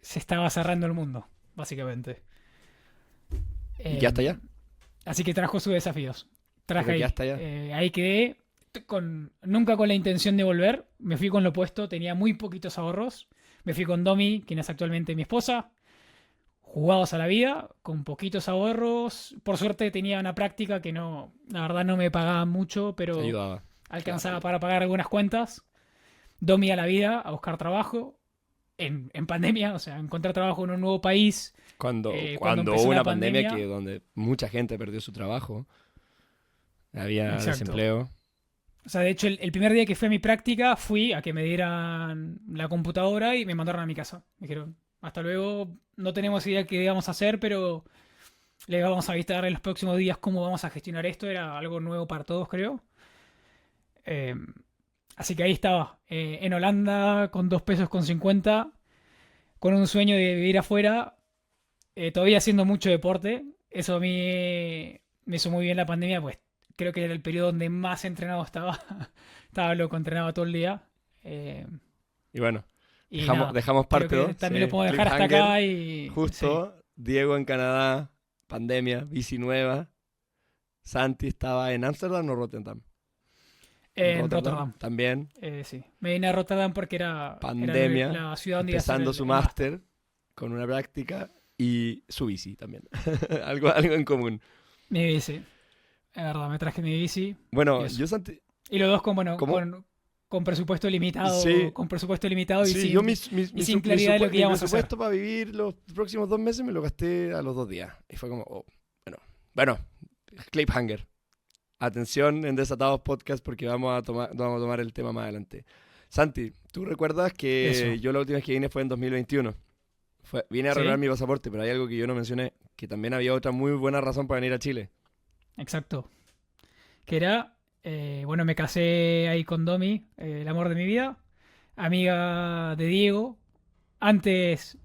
se estaba cerrando el mundo, básicamente. ¿Y qué hasta allá? Así que trajo sus desafíos. Traje Pero ahí. quedaste allá. Ahí quedé, nunca con la intención de volver. Me fui con lo opuesto, tenía muy poquitos ahorros. Me fui con Domi, quien es actualmente mi esposa. Jugados a la vida, con poquitos ahorros. Por suerte tenía una práctica que no, la verdad no me pagaba mucho, Te pero ayudaba. alcanzaba para pagar algunas cuentas. Domi a la vida, a buscar trabajo. En pandemia, o sea, encontrar trabajo en un nuevo país. Cuando Cuando hubo empezó una la pandemia pandemia. que donde mucha gente perdió su trabajo, había Exacto. desempleo. O sea, de hecho, el primer día que fui a mi práctica, fui a que me dieran la computadora y me mandaron a mi casa. Me dijeron, hasta luego, no tenemos idea qué íbamos a hacer, pero le vamos a avisar en los próximos días cómo vamos a gestionar esto. Era algo nuevo para todos, creo. Eh, Así que ahí estaba, en Holanda, con 2 pesos con 50, con un sueño de vivir afuera, todavía haciendo mucho deporte. Eso a mí me hizo muy bien la pandemia, pues creo que era el periodo donde más entrenado estaba. Estaba loco, entrenaba todo el día. Eh, Y bueno, y dejamos, nada, dejamos creo parte que 2. también lo puedo dejar hasta acá y... Justo, Diego en Canadá, pandemia, bici nueva. Santi estaba en Ámsterdam o Rotterdam. En Rotterdam. También, Sí. Me vine a Rotterdam porque era pandemia, la ciudad donde iba a hacer empezando su el máster. máster con una práctica y su bici también. algo en común. Mi bici. Es verdad, me traje mi bici. Bueno, Y eso. yo Santi, Y los dos con, bueno, ¿cómo? con presupuesto limitado. Sí. Con presupuesto limitado y Sí, sin, yo y sin claridad de lo que mi íbamos a hacer. presupuesto para vivir los próximos 2 meses me lo gasté a los 2 días. Y fue como, oh, bueno, cliffhanger. Atención en Desatados Podcast porque vamos a tomar el tema más adelante. Santi, ¿tú recuerdas que Eso. yo la última vez que vine fue en 2021? Vine a Sí. renovar mi pasaporte, pero hay algo que yo no mencioné, que también había otra muy buena razón para venir a Chile. Exacto. Que era, bueno, me casé ahí con Domi, el amor de mi vida. Amiga de Diego, antes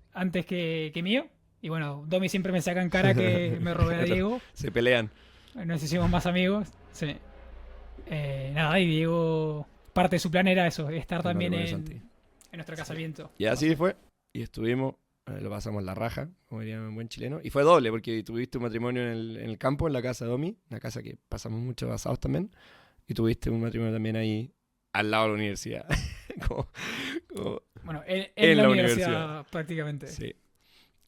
que mío. Y bueno, Domi siempre me saca en cara que me robé a Diego. Se pelean. Nos hicimos más amigos. Sí. Nada, y Diego, parte de su plan era eso, estar El también matrimonio de en Santi. nuestro casamiento. Y así fue. Y estuvimos, lo pasamos la raja, como diría un buen chileno. Y fue doble, porque tuviste un matrimonio en el campo, en la casa de Domi, una casa que pasamos muchos asados también. Y tuviste un matrimonio también ahí, al lado de la universidad. como- Bueno, en En la la universidad, universidad. prácticamente. sí.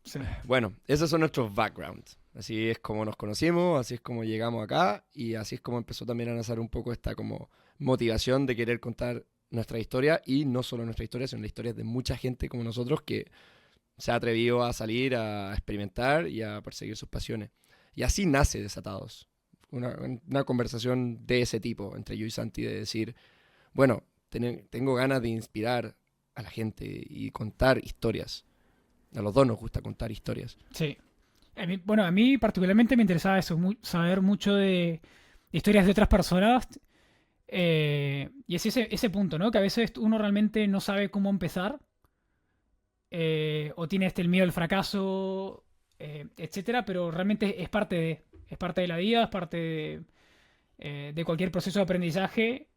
Sí. Bueno, esos son nuestros backgrounds. Así es como nos conocimos, así es como llegamos acá y así es como empezó también a nacer un poco esta como motivación de querer contar nuestra historia y no solo nuestra historia, sino la historia de mucha gente como nosotros que se ha atrevido a salir, a experimentar y a perseguir sus pasiones. Y así nace Desatados. Una conversación de ese tipo entre yo y Santi de decir, bueno, tengo ganas de inspirar a la gente y contar historias. A los dos nos gusta contar historias. Sí. Bueno, a mí particularmente me interesaba eso, saber mucho de historias de otras personas. Y es ese punto, ¿no? Que a veces uno realmente no sabe cómo empezar. O tiene el miedo al fracaso, etcétera. Pero realmente es parte de la vida, es parte de cualquier proceso de aprendizaje.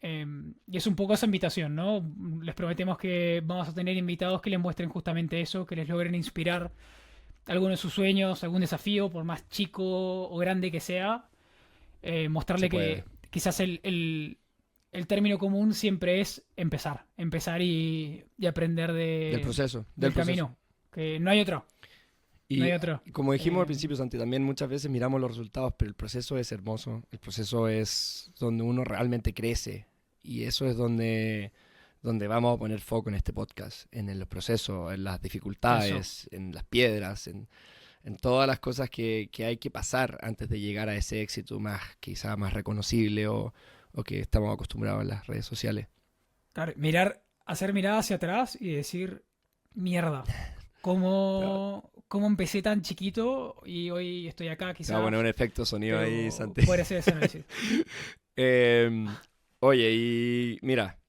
Y es un poco esa invitación, ¿no? Les prometemos que vamos a tener invitados que les muestren justamente eso, que les logren inspirar alguno de sus sueños, algún desafío, por más chico o grande que sea. Mostrarle Se puede. que quizás el término común siempre es empezar y aprender Del proceso. del proceso. camino. Que no hay otro. Y No hay otro. como dijimos al Eh, principio, Santi, también muchas veces miramos los resultados, pero el proceso es hermoso. El proceso es donde uno realmente crece. Y eso es donde donde vamos a poner foco en este podcast, en el proceso, en las dificultades, en las piedras, en todas las cosas que hay que pasar antes de llegar a ese éxito más, quizá más reconocible o que estamos acostumbrados en las redes sociales. Claro, hacer mirada hacia atrás y decir, mierda, ¿cómo empecé tan chiquito y hoy estoy acá quizás? Te voy a poner un efecto sonido pero ahí, Santi. Puede ser ese análisis. Oye, y mira,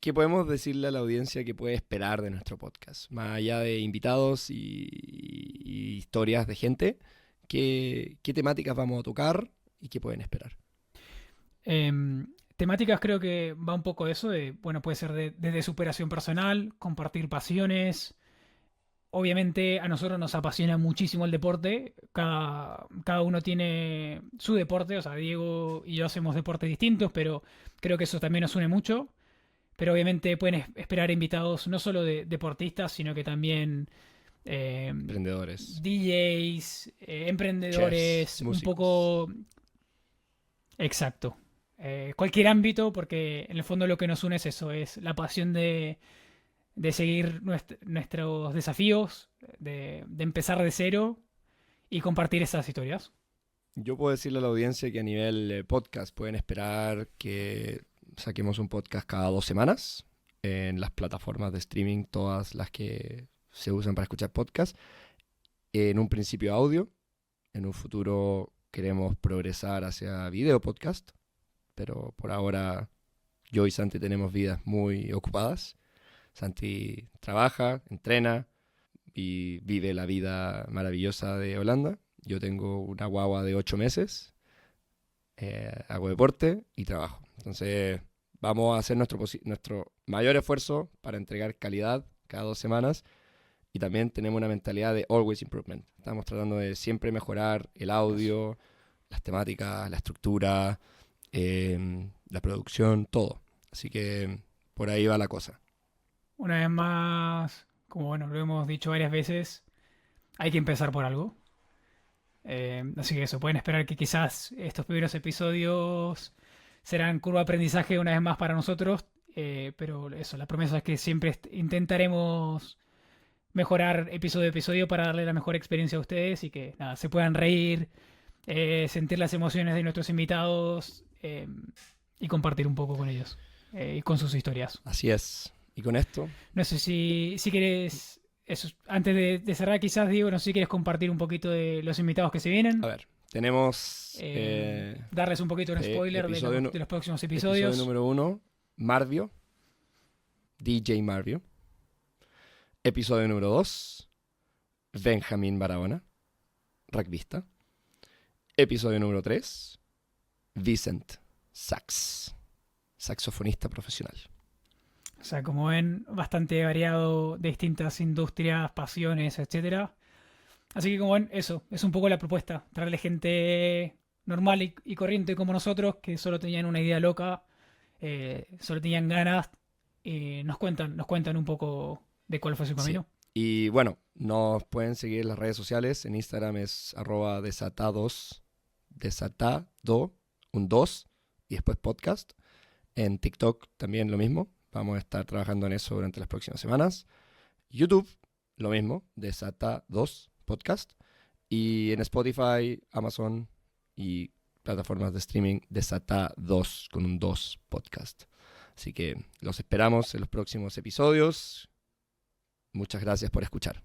¿qué podemos decirle a la audiencia que puede esperar de nuestro podcast? Más allá de invitados y historias de gente, ¿qué temáticas vamos a tocar y qué pueden esperar? Temáticas creo que va un poco eso de, bueno, puede ser desde superación personal, compartir pasiones. Obviamente a nosotros nos apasiona muchísimo el deporte. Cada uno tiene su deporte, o sea, Diego y yo hacemos deportes distintos, pero creo que eso también nos une mucho. Pero obviamente pueden esperar invitados no solo de deportistas, sino que también Emprendedores. DJs, emprendedores, Chefs, un músicos. poco... Exacto. Cualquier ámbito, porque en el fondo lo que nos une es eso, es la pasión de seguir nuestros desafíos, de empezar de cero y compartir esas historias. Yo puedo decirle a la audiencia que a nivel podcast pueden esperar que saquemos un podcast cada 2 semanas en las plataformas de streaming, todas las que se usan para escuchar podcast. En un principio audio, en un futuro queremos progresar hacia video podcast, pero por ahora yo y Santi tenemos vidas muy ocupadas. Santi trabaja, entrena y vive la vida maravillosa de Holanda. Yo tengo una guagua de 8 meses, hago deporte y trabajo. Entonces vamos a hacer nuestro mayor esfuerzo para entregar calidad cada 2 semanas y también tenemos una mentalidad de always improvement. Estamos tratando de siempre mejorar el audio, las temáticas, la estructura, la producción, todo. Así que por ahí va la cosa. Una vez más, como bueno, lo hemos dicho varias veces, hay que empezar por algo. Así que eso, pueden esperar que quizás estos primeros episodios serán curva de aprendizaje una vez más para nosotros, pero eso, la promesa es que siempre intentaremos mejorar episodio a episodio para darle la mejor experiencia a ustedes y que nada, se puedan reír, sentir las emociones de nuestros invitados y compartir un poco con ellos y con sus historias. Así es. Y con esto, No sé si quieres, eso, antes de cerrar quizás, Diego, no sé si quieres compartir un poquito de los invitados que se vienen. a ver, tenemos Darles un poquito un spoiler de los próximos episodios. episodio número 1, Marvio, DJ Marvio. Episodio número 2, Benjamín Barahona, rugbyista. Episodio número 3, Vicent Sax, saxofonista profesional. O sea, como ven, bastante variado de distintas industrias, pasiones, etcétera. Así que como ven, eso, es un poco la propuesta. Traerle gente normal y corriente como nosotros, que solo tenían una idea loca, solo tenían ganas, y nos cuentan un poco de cuál fue su camino. Sí. Y bueno, nos pueden seguir en las redes sociales. En Instagram es @desatados, desatado, un 2, y después podcast. En TikTok también lo mismo. Vamos a estar trabajando en eso durante las próximas semanas. YouTube, lo mismo, Desata2 Podcast. Y en Spotify, Amazon y plataformas de streaming, Desata2 con un 2 Podcast. Así que los esperamos en los próximos episodios. Muchas gracias por escuchar.